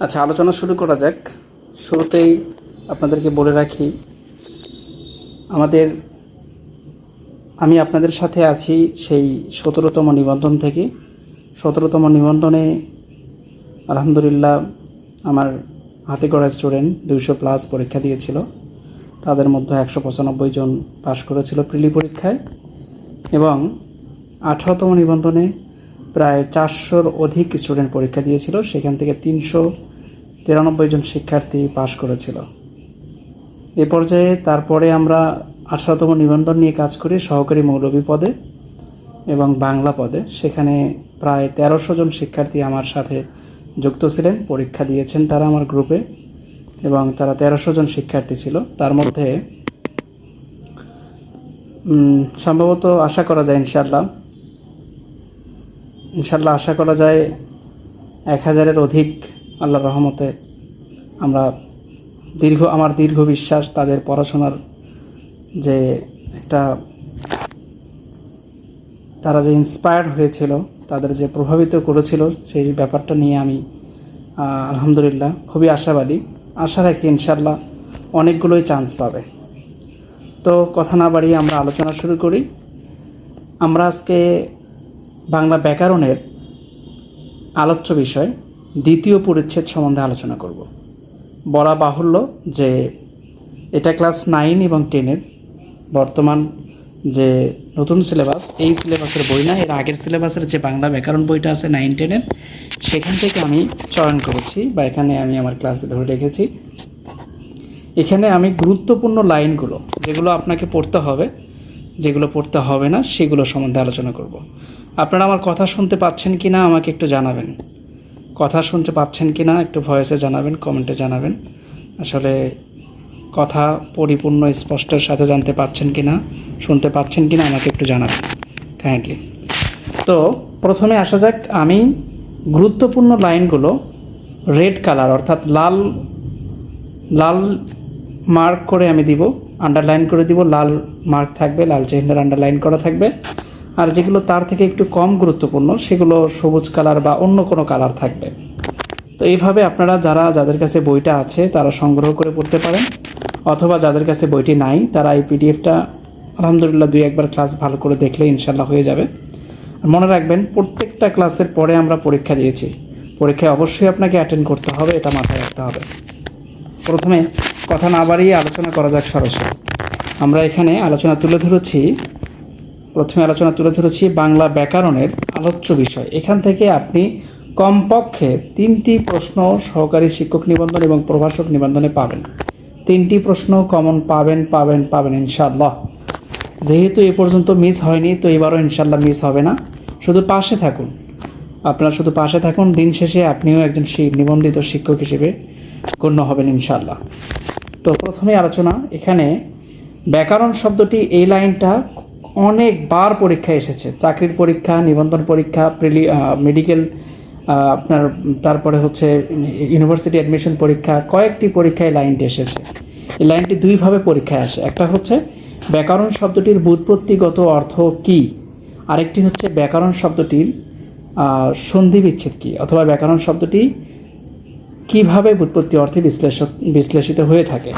আচ্ছা, আলোচনা শুরু করা যাক। শুরুতেই আপনাদেরকে বলে রাখি, আমি আপনাদের সাথে আছি সেই 17তম নিবন্ধন থেকে। 17তম নিবন্ধনে আলহামদুলিল্লাহ আমার হাতে গড়া স্টুডেন্ট 200+ পরীক্ষা দিয়েছিল। তাদের মধ্যে 195 জন পাশ করেছিল প্রিলি পরীক্ষায়, এবং 18তম নিবন্ধনে প্রায় 400-র অধিক স্টুডেন্ট পরীক্ষা দিয়েছিল। সেখান থেকে 393 জন শিক্ষার্থী পাশ করেছিল। এ পর্যায়ে তারপরে আমরা 18তম নিবন্ধন নিয়ে কাজ করি সহকারী মৌলভী পদে এবং বাংলা পদে। সেখানে প্রায় 1300 জন শিক্ষার্থী আমার সাথে যুক্ত ছিলেন, পরীক্ষা দিয়েছেন তারা আমার গ্রুপে, এবং তারা 1300 জন শিক্ষার্থী ছিল। তার মধ্যে সম্ভবত আশা করা যায় ইনশাল্লাহ আশা করা যায় 1000-এর অধিক আল্লাহর রহমতে। আমার দীর্ঘ বিশ্বাস তাদের পড়াশোনার যে একটা তারা যে ইন্সপায়ার্ড হয়েছিল, তাদের যে প্রভাবিত করেছিল, সেই ব্যাপারটা নিয়ে আমি আলহামদুলিল্লাহ খুবই আশাবাদী। আশা রাখি ইনশাল্লাহ অনেকগুলোই চান্স পাবে। তো কথা না বাড়িয়ে আমরা আলোচনা শুরু করি। আমরা আজকে বাংলা ব্যাকরণের আলোচ্য বিষয় দ্বিতীয় পরিচ্ছেদ সম্বন্ধে আলোচনা করব। বলা বাহুল্য যে এটা ক্লাস 9 এবং 10-এর বর্তমান যে নতুন সিলেবাস, এই সিলেবাসের বই না, এর আগের সিলেবাসের যে বাংলা ব্যাকরণ বইটা আছে 9-10-এর, সেখান থেকে আমি চয়ন করেছি বা এখানে আমি আমার ক্লাসে ধরে রেখেছি। এখানে আমি গুরুত্বপূর্ণ লাইনগুলো, যেগুলো আপনাকে পড়তে হবে, যেগুলো পড়তে হবে না, সেগুলো সম্বন্ধে আলোচনা করব। আপনারা আমার কথা শুনতে পাচ্ছেন কি না আমাকে একটু জানাবেন। কথা শুনতে পাচ্ছেন কি না একটু ভয়েসে জানাবেন, কমেন্টে জানাবেন। আসলে কথা পরিপূর্ণ স্পষ্টের সাথে জানতে পাচ্ছেন কি না, শুনতে পাচ্ছেন কি না আমাকে একটু জানাবেন কাইন্ডলি। তো প্রথমে আসা যাক, আমি গুরুত্বপূর্ণ লাইনগুলো রেড কালার অর্থাৎ লাল মার্ক করে আমি দিব, আন্ডারলাইন করে দিব। লাল মার্ক থাকবে, লাল চিহ্নের আন্ডারলাইন করা থাকবে। আর যেগুলো তার থেকে একটু কম গুরুত্বপূর্ণ সেগুলো সবুজ কালার বা অন্য কোনো কালার থাকবে। তো এইভাবে আপনারা যাদের কাছে বইটা আছে তারা সংগ্রহ করে পড়তে পারেন, অথবা যাদের কাছে বইটি নাই তারা এই পিডিএফটা আলহামদুলিল্লাহ 2-1বার ক্লাস ভালো করে দেখলে ইনশাল্লাহ হয়ে যাবে। মনে রাখবেন, প্রত্যেকটা ক্লাসের পরে আমরা পরীক্ষা দিয়েছি। পরীক্ষায় অবশ্যই আপনাকে অ্যাটেন্ড করতে হবে, এটা মাথায় রাখতে হবে। প্রথমে কথা না বাড়িয়ে আলোচনা করা যাক সরাসরি। আমরা এখানে প্রথমে আলোচনা তুলে ধরেছি বাংলা ব্যাকরণের আলোচ্য বিষয়। এখান থেকে আপনি কমপক্ষে 3টি প্রশ্ন সহকারী শিক্ষক নিবন্ধন এবং প্রভাষক নিবন্ধনে পাবেন। 3টি প্রশ্ন কমন পাবেন ইনশাআল্লাহ। যেহেতু এ পর্যন্ত মিস হয়নি, তো এবারও ইনশাআল্লাহ মিস হবে না। শুধু পাশে থাকুন, আপনারা শুধু পাশে থাকুন। দিন শেষে আপনিও একজন নিবন্ধিত শিক্ষক হিসেবে গণ্য হবেন ইনশাআল্লাহ। তো প্রথমে আলোচনা, এখানে ব্যাকরণ শব্দটি, এই লাইনটা অনেকবার পরীক্ষায় এসেছে। চাকরির পরীক্ষা, নিবন্ধন পরীক্ষা, মেডিকেল, আপনার তারপরে হচ্ছে ইউনিভার্সিটি অ্যাডমিশন পরীক্ষা, কয়েকটি পরীক্ষায় লাইনটি এসেছে। এই লাইনটি দুইভাবে পরীক্ষায় আসে। একটা হচ্ছে ব্যাকরণ শব্দটির ব্যুৎপত্তিগত অর্থ কী, আরেকটি হচ্ছে ব্যাকরণ শব্দটির সন্ধি বিচ্ছেদ কী, অথবা ব্যাকরণ শব্দটি কীভাবে ব্যুৎপত্তি অর্থে বিশ্লেষিত হয়ে থাকে।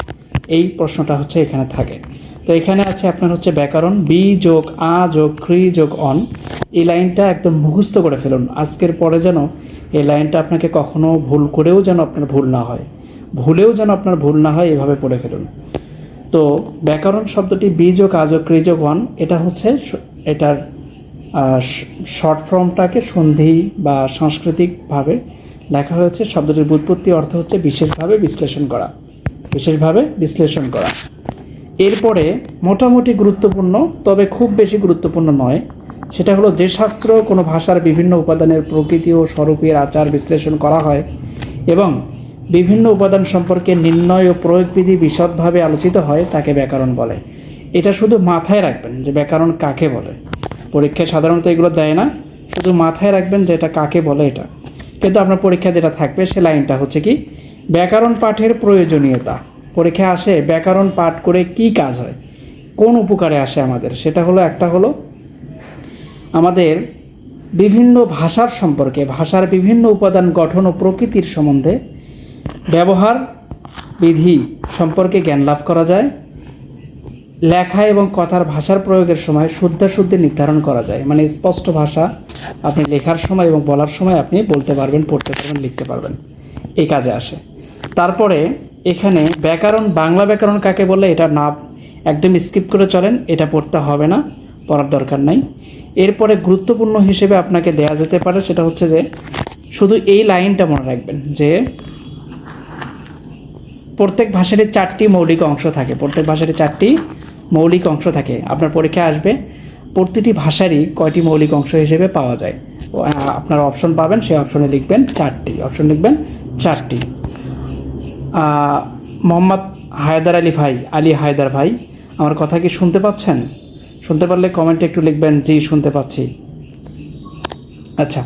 এই প্রশ্নটা হচ্ছে এখানে থাকে। তো এখানে আছে আপনার হচ্ছে ব্যাকরণ বি যোগ আ যোগ ক্রি যোগ অন। এই লাইনটা একদম মুখস্থ করে ফেলুন। আজকের পরে যেন এই লাইনটা আপনাকে কখনো ভুলেও যেন আপনার ভুল না হয়, এভাবে পড়ে ফেলুন। তো ব্যাকরণ শব্দটি বি যোগ আ যোগ ক্রি যোগ অন, এটা হচ্ছে এটার শর্ট ফর্মটাকে সন্ধি বা সাংস্কৃতিকভাবে লেখা হয়েছে। শব্দটির ব্যুৎপত্তি অর্থ হচ্ছে বিশেষভাবে বিশ্লেষণ করা। এরপরে মোটামুটি গুরুত্বপূর্ণ, তবে খুব বেশি গুরুত্বপূর্ণ নয়, সেটা হলো যে শাস্ত্র কোনো ভাষার বিভিন্ন উপাদানের প্রকৃতি ও স্বরূপের আচার বিশ্লেষণ করা হয় এবং বিভিন্ন উপাদান সম্পর্কে নির্ণয় ও প্রয়োগবিধি বিশদভাবে আলোচিত হয়, তাকে ব্যাকরণ বলে। এটা শুধু মাথায় রাখবেন যে ব্যাকরণ কাকে বলে। পরীক্ষায় সাধারণত এগুলো দেয় না, শুধু মাথায় রাখবেন যে এটা কাকে বলে। এটা কিন্তু আপনার পরীক্ষা যেটা থাকবে সে লাইনটা হচ্ছে কি, ব্যাকরণ পাঠের প্রয়োজনীয়তা। পরীক্ষায় আসে ব্যাকরণ পাঠ করে কি কাজ হয়, কোন উপকারে আসে আমাদের, সেটা হলো একটা হলো আমাদের বিভিন্ন ভাষার সম্পর্কে, ভাষার বিভিন্ন উপাদান গঠন ও প্রকৃতির সম্বন্ধে, ব্যবহার বিধি সম্পর্কে জ্ঞান লাভ করা যায়। লেখা এবং কথার ভাষার প্রয়োগের সময় শুদ্ধাশুদ্ধি নির্ধারণ করা যায়, মানে স্পষ্ট ভাষা আপনি লেখার সময় এবং বলার সময় আপনি বলতে পারবেন, পড়তে পারবেন, লিখতে পারবেন, এই কাজে আসে। তারপরে এখানে ব্যাকরণ, বাংলা ব্যাকরণ কাকে বলে এটা না একদম স্কিপ করে চলেন, এটা পড়তে হবে না, পড়ার দরকার নাই। এরপরে গুরুত্বপূর্ণ হিসেবে আপনাকে দেয়া যেতে পারে সেটা হচ্ছে যে শুধু এই লাইনটা মনে রাখবেন যে প্রত্যেক ভাষারই 4টি মৌলিক অংশ থাকে, প্রত্যেক ভাষারই 4টি মৌলিক অংশ থাকে। আপনার পরীক্ষায় আসবে প্রতিটি ভাষারই কয়টি মৌলিক অংশ হিসেবে পাওয়া যায়, আপনার অপশন পাবেন, সেই অপশনে লিখবেন 4টি, অপশন লিখবেন 4টি। মোহাম্মদ হায়দার আলী ভাই, আলী হায়দার ভাই, আমার কথা কি শুনতে পাচ্ছেন? শুনতে পারলে কমেন্টে একটু লিখবেন জি শুনতে পাচ্ছি। আচ্ছা,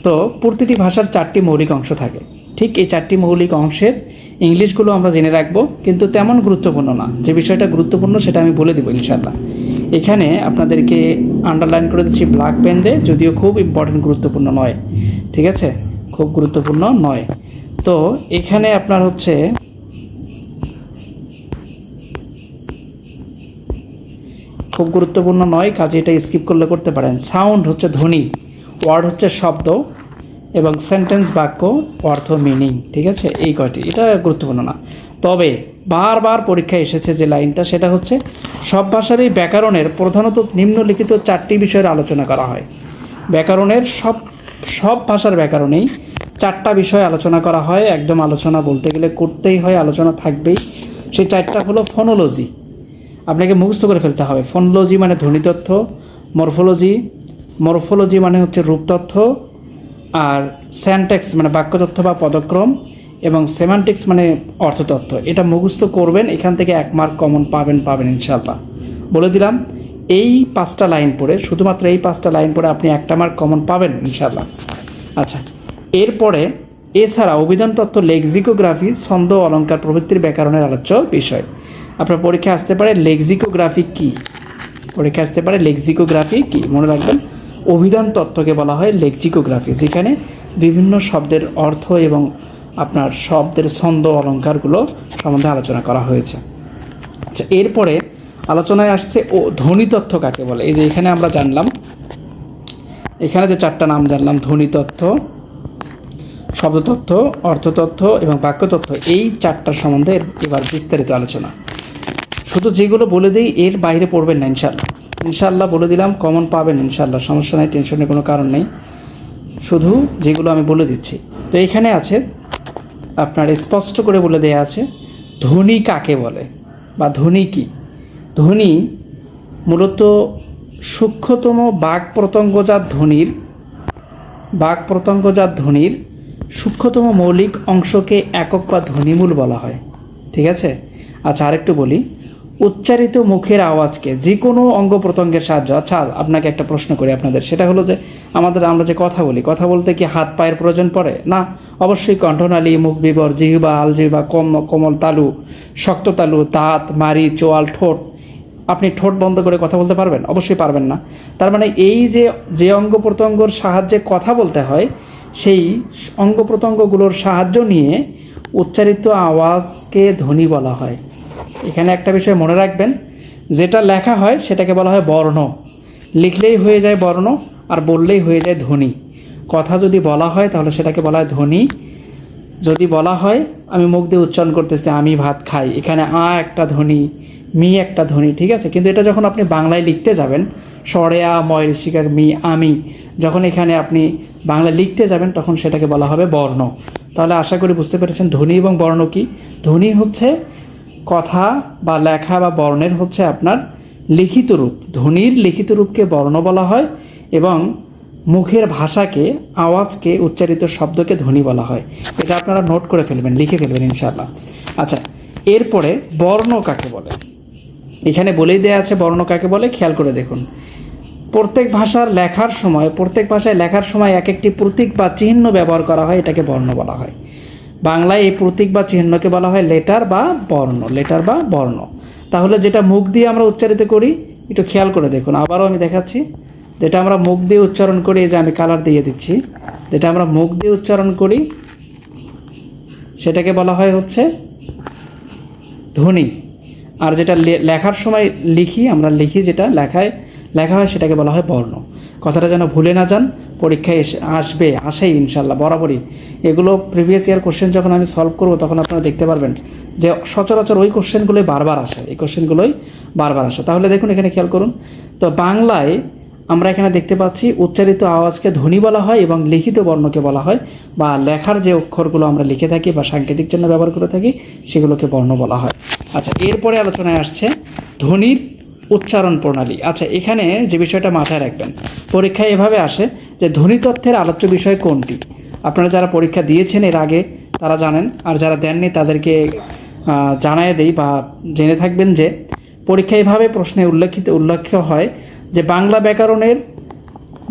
তো প্রতিটি ভাষার 4টি মৌলিক অংশ থাকে। ঠিক এই 4টি মৌলিক অংশের ইংলিশগুলো আমরা জেনে রাখবো, কিন্তু তেমন গুরুত্বপূর্ণ না। যে বিষয়টা গুরুত্বপূর্ণ সেটা আমি বলে দেবো ইনশাআল্লাহ। এখানে আপনাদেরকে আন্ডারলাইন করে দিচ্ছি ব্ল্যাক পেন দিয়ে, যদিও খুব ইম্পর্টেন্ট, গুরুত্বপূর্ণ নয়, ঠিক আছে, খুব গুরুত্বপূর্ণ নয়। তো এখানে আপনার হচ্ছে খুব গুরুত্বপূর্ণ নয়, কাজে এটা স্কিপ করলে করতে পারেন। সাউন্ড হচ্ছে ধ্বনি, ওয়ার্ড হচ্ছে শব্দ, এবং সেন্টেন্স বাক্য অর্থ মিনিং, ঠিক আছে, এই কয়টি, এটা গুরুত্বপূর্ণ না। তবে বারবার পরীক্ষায় এসেছে যে লাইনটা, সেটা হচ্ছে সব ভাষারই ব্যাকরণের প্রধানত নিম্নলিখিত 4টি বিষয়ের আলোচনা করা হয়। ব্যাকরণের সব ভাষার ব্যাকরণেই 4টা বিষয় আলোচনা করা হয়। একদম আলোচনা বলতে গেলে করতেই হয়, আলোচনা থাকবেই। সেই 4টা হলো ফোনোলজি, আপনাকে মুখস্থ করে ফেলতে হবে। ফোনোলজি মানে ধ্বনিতত্ত্ব, মরফোলজি মানে হচ্ছে রূপতত্ত্ব, আর স্যান্টেক্স মানে বাক্যতত্ত্ব বা পদক্রম, এবং সেমান্টিক্স মানে অর্থতত্ত্ব। এটা মুখস্থ করবেন, এখান থেকে 1 মার্ক কমন পাবেন ইনশাআল্লাহ, বলে দিলাম। এই 5টা লাইন পড়ে, শুধুমাত্র এই 5টা লাইন পড়ে আপনি 1টা মার্ক কমন পাবেন ইনশাআল্লাহ। আচ্ছা, এরপরে এছাড়া অভিধান তত্ত্ব, লেক্সিকোগ্রাফি, ছন্দ, অলঙ্কার প্রভৃতির ব্যাকরণের আলোচ্য বিষয়। আপনার পরীক্ষা আসতে পারে লেক্সিকোগ্রাফি কি, পরীক্ষা আসতে পারে লেক্সিকোগ্রাফি কি, মনে রাখবেন অভিধান তত্ত্বকে বলা হয় লেক্সিকোগ্রাফি, যেখানে বিভিন্ন শব্দের অর্থ এবং আপনার শব্দের ছন্দ অলঙ্কারগুলো সম্বন্ধে আলোচনা করা হয়েছে। আচ্ছা, এরপরে আলোচনায় আসছে ও ধ্বনিতত্ত্ব কাকে বলে। এই যে এখানে আমরা জানলাম, এখানে যে 4টা নাম জানলাম, ধ্বনিতত্ত্ব, শব্দতত্ত্ব, অর্থতত্ত্ব এবং বাক্যতত্ত্ব, এই 4টার সম্বন্ধে এবার বিস্তারিত আলোচনা। শুধু যেগুলো বলে দিই এর বাইরে পড়বেন না ইনশাআল্লাহ বলে দিলাম, কমন পাবেন ইনশাআল্লাহ, সমস্যা নেই, টেনশনের কোনো কারণ নেই, শুধু যেগুলো আমি বলে দিচ্ছি। তো এখানে আছে আপনার স্পষ্ট করে বলে দেয়া আছে ধ্বনি কাকে বলে বা ধ্বনি কি। ধ্বনি মূলত সূক্ষ্মতম বাক প্রত্যঙ্গজাত ধ্বনির সূক্ষ্মতম মৌলিক অংশকে একক বা ধ্বনিমূল বলা হয়, ঠিক আছে। আচ্ছা, আরেকটু বলি, উচ্চারিত মুখের আওয়াজকে যে কোনো অঙ্গ প্রত্যঙ্গের সাহায্য। আচ্ছা, আপনাকে একটা প্রশ্ন করি আপনাদের, সেটা হলো যে আমরা যে কথা বলি, কথা বলতে কি হাত পায়ের প্রয়োজন পড়ে? না, অবশ্যই কণ্ঠনালী, মুখ বিবর, জিহ্বা, আলজিহ্বা, কোমল তালু, শক্ত তালু, দাঁত, মাড়ি, চোয়াল, ঠোঁট। আপনি ঠোঁট বন্ধ করে কথা বলতে পারবেন? অবশ্যই পারবেন না। তার মানে এই যে অঙ্গ প্রত্যঙ্গর সাহায্যে কথা বলতে হয়, সেই অঙ্গ প্রত্যঙ্গগুলোর সাহায্য নিয়ে উচ্চারিত আওয়াজকে ধ্বনি বলা হয়। এখানে একটা বিষয় মনে রাখবেন, যেটা লেখা হয় সেটাকে বলা হয় বর্ণ, লিখলেই হয়ে যায় বর্ণ, আর বললেই হয়ে যায় ধ্বনি। কথা যদি বলা হয় তাহলে সেটাকে বলা হয় ধ্বনি। যদি বলা হয় আমি মুখ দিয়ে উচ্চারণ করতেছি আমি ভাত খাই, এখানে একটা ধ্বনি, মি একটা ধ্বনি, ঠিক আছে। কিন্তু এটা যখন আপনি বাংলায় লিখতে যাবেন, স্বরে ময় ঋষিকার মি, আমি, যখন এখানে আপনি বাংলা লিখতে যাবেন তখন সেটাকে বলা হবে বর্ণ। তাহলে আশা করি বুঝতে পেরেছেন ধ্বনি এবং বর্ণ কি। ধ্বনি হচ্ছে কথা বা লেখা বা বর্ণের হচ্ছে আপনার লিখিত রূপ, ধ্বনির লিখিত রূপকে বর্ণ বলা হয়, এবং মুখের ভাষাকে, আওয়াজকে, উচ্চারিত শব্দকে ধ্বনি বলা হয়। এটা আপনারা নোট করে ফেলবেন, লিখে ফেলবেন ইনশাআল্লাহ। আচ্ছা, এরপরে বর্ণ কাকে বলে, এখানে বলেই দেওয়া আছে বর্ণ কাকে বলে, খেয়াল করে দেখুন। প্রত্যেক ভাষায় লেখার সময় এক একটি প্রতীক বা চিহ্ন ব্যবহার করা হয়, এটাকে বর্ণ বলা হয়। বাংলায় এই প্রতীক বা চিহ্নকে বলা হয় লেটার বা বর্ণ। তাহলে যেটা মুখ দিয়ে আমরা উচ্চারিত করি, একটু খেয়াল করে দেখুন, আবারও আমি দেখাচ্ছি। যেটা আমরা মুখ দিয়ে উচ্চারণ করি, এই যে আমি কালার দিয়ে দিচ্ছি, যেটা আমরা মুখ দিয়ে উচ্চারণ করি সেটাকে বলা হয় হচ্ছে ধ্বনি। আর যেটা লেখার সময় আমরা লিখি যেটা লেখা হয় সেটাকে বলা হয় বর্ণ। কথাটা যেন ভুলে না যান, পরীক্ষায় আসেই ইনশাল্লাহ বরাবরই। এগুলো প্রিভিয়াস ইয়ার কোশ্চেন যখন আমি সলভ করবো তখন আপনারা দেখতে পারবেন যে সচরাচর ওই কোশ্চেনগুলোই বারবার আসে, তাহলে দেখুন এখানে খেয়াল করুন। তো বাংলায় আমরা এখানে দেখতে পাচ্ছি উচ্চারিত আওয়াজকে ধ্বনি বলা হয় এবং লিখিত বর্ণকে বলা হয়, বা লেখার যে অক্ষরগুলো আমরা লিখে থাকি বা সাংকেতিক চিহ্ন ব্যবহার করে থাকি সেগুলোকে বর্ণ বলা হয়। আচ্ছা, এরপরে আলোচনায় আসছে ধ্বনির উচ্চারণ প্রণালী। আচ্ছা, এখানে যে বিষয়টা মাথায় রাখবেন, পরীক্ষায় এভাবে আসে যে ধ্বনিতত্ত্বের আলোচ্য বিষয় কোনটি। আপনারা যারা পরীক্ষা দিয়েছেন এর আগে তারা জানেন, আর যারা দেননি তাদেরকে জানায় দেই বা জেনে থাকবেন যে পরীক্ষায় এভাবে প্রশ্নে উল্লেখ হয় যে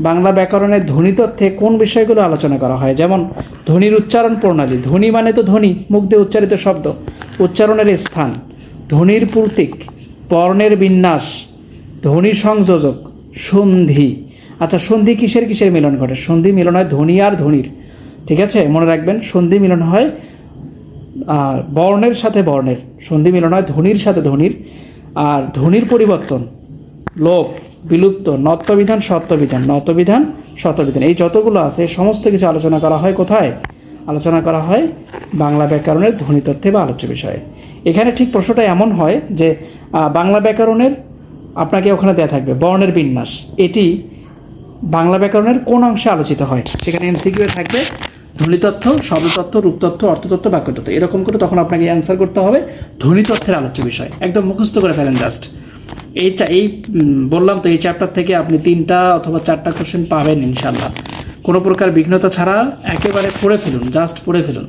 বাংলা ব্যাকরণের ধ্বনিতত্ত্বে কোন বিষয়গুলো আলোচনা করা হয়। যেমন ধ্বনির উচ্চারণ প্রণালী, ধ্বনি মানে তো ধ্বনি, মুখ দিয়ে উচ্চারিত শব্দ, উচ্চারণের স্থান, ধ্বনির প্রতীক, বর্ণের বিন্যাস, ধ্বনি সংযোজক, সন্ধি। আচ্ছা, সন্ধি কিসের মিলন ঘটে? সন্ধি মিলন হয় ধ্বনি আর ধ্বনির, ঠিক আছে, মনে রাখবেন। সন্ধি মিলন হয় বর্ণের সাথে বর্ণের, সন্ধি মিলন হয় ধ্বনির সাথে ধ্বনির। আর ধ্বনির পরিবর্তন, লোপ, বিলুপ্ত, নত্যবিধান, শতবিধান, এই যতগুলো আছে সমস্ত কিছু আলোচনা করা হয় কোথায়? আলোচনা করা হয় বাংলা ব্যাকরণের ধ্বনিতত্ত্বে বা আলোচ্য বিষয়ে। এখানে ঠিক প্রশ্নটা এমন হয় যে বাংলা ব্যাকরণের আপনাকে ওখানে দেয়া থাকবে বর্ণের বিন্যাস, এটি বাংলা ব্যাকরণের কোন অংশে আলোচিত হয়। সেখানে এমসিকিউ থাকবে ধ্বনিতত্ত্ব, শব্দতত্ত্ব, রূপতত্ত্ব, অর্থতত্ত্ব, বাক্যতত্ত্ব, এরকম করে তখন আপনাকে অ্যান্সার করতে হবে ধ্বনিতত্ত্বের আলোচ্য বিষয়। একদম মুখস্থ করে ফেলেন জাস্ট। এই বললাম তো, এই চ্যাপ্টার থেকে আপনি 3টা অথবা 4টা কোশ্চেন পাবেন ইনশাল্লাহ, কোনো প্রকার বিঘ্নতা ছাড়া একেবারে পড়ে ফেলুন, জাস্ট পড়ে ফেলুন।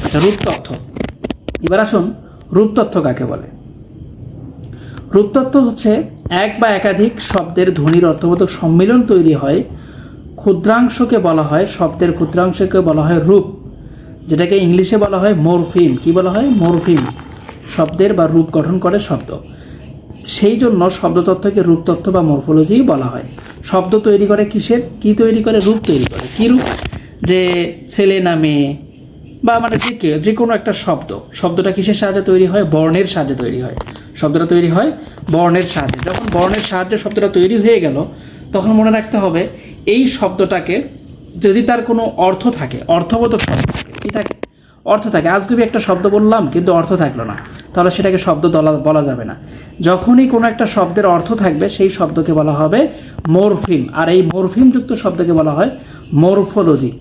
আচ্ছা, রূপতত্ত্ব। এবার আসুন, রূপতত্ত্ব কাকে বলে? রূপতত্ত্ব হচ্ছে এক বা একাধিক শব্দের ধ্বনির অর্থবোধক সম্মিলন তৈরি হয়, ক্ষুদ্রাংশকে বলা হয়, শব্দের ক্ষুদ্রাংশকে বলা হয় রূপ, যেটাকে ইংলিশে বলা হয় মরফিম। কি বলা হয়? মরফিম। শব্দের বা রূপ গঠন করে শব্দ, সেই জন্য শব্দতত্ত্বকে রূপতত্ত্ব বা মরফোলজি বলা হয়। শব্দ তৈরি করে কিসের? কি তৈরি করে? রূপ তৈরি করে। কি রূপ? যে ছেলে না মেয়ে বা মানে যে কোনো একটা শব্দটা কিসের সাহায্যে তৈরি হয়? বর্ণের সাহায্যে তৈরি হয়। শব্দটা তৈরি হয় বর্ণের সাহায্যে। যখন বর্ণের সাহায্যে শব্দটা তৈরি হয়ে গেল, তখন মনে রাখতে হবে এই শব্দটাকে যদি তার কোনো অর্থ থাকে, অর্থবোধক শব্দ থাকে, কি থাকে? অর্থ থাকে। আজগুবি একটা শব্দ বললাম কিন্তু অর্থ থাকলো না, তাহলে সেটাকে শব্দ বলা যাবে না। যখনই কোনো একটা শব্দের অর্থ থাকবে সেই শব্দকে বলা হবে মরফিম, আর এই মরফিমযুক্ত শব্দকে বলা হয় মরফোলজি।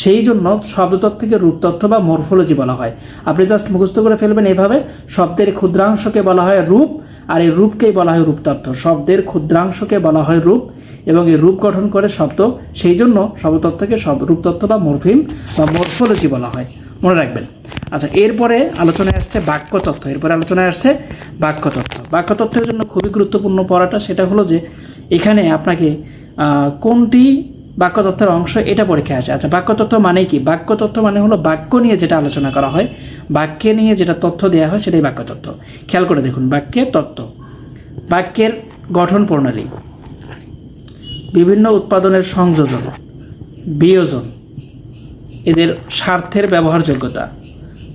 সেই জন্য শব্দতত্ত্বকে রূপতত্ত্ব বা মরফোলজি বলা হয়। আপনি জাস্ট মুখস্থ করে ফেলবেন এইভাবে, শব্দের ক্ষুদ্রাংশকে বলা হয় রূপ, আর এই রূপকেই বলা হয় রূপতত্ত্ব। শব্দের ক্ষুদ্রাংশকে বলা হয় রূপ এবং এই রূপ গঠন করে শব্দ, সেই জন্য শব্দতত্ত্বকে রূপতত্ত্ব বা মরফিম বা মরফোলজি বলা হয়, মনে রাখবেন। আচ্ছা, এরপরে আলোচনায় আসছে বাক্যতত্ত্ব। বাক্যতত্ত্বের জন্য খুবই গুরুত্বপূর্ণ পড়াটা সেটা হলো যে এখানে আপনাকে কোনটি বাক্যতত্ত্বের অংশ এটা পরীক্ষায় আসে। আচ্ছা, বাক্যতত্ত্ব মানে কি? বাক্যতত্ত্ব মানে হলো বাক্য নিয়ে যেটা আলোচনা করা হয়, বাক্যে নিয়ে যেটা তথ্য দেওয়া হয় সেটাই বাক্যতত্ত্ব। খেয়াল করে দেখুন, বাক্যের তত্ত্ব, বাক্যের গঠন প্রণালী, বিভিন্ন উৎপাদনের সংযোজন, বিয়োজন, এদের স্বার্থের ব্যবহারযোগ্যতা,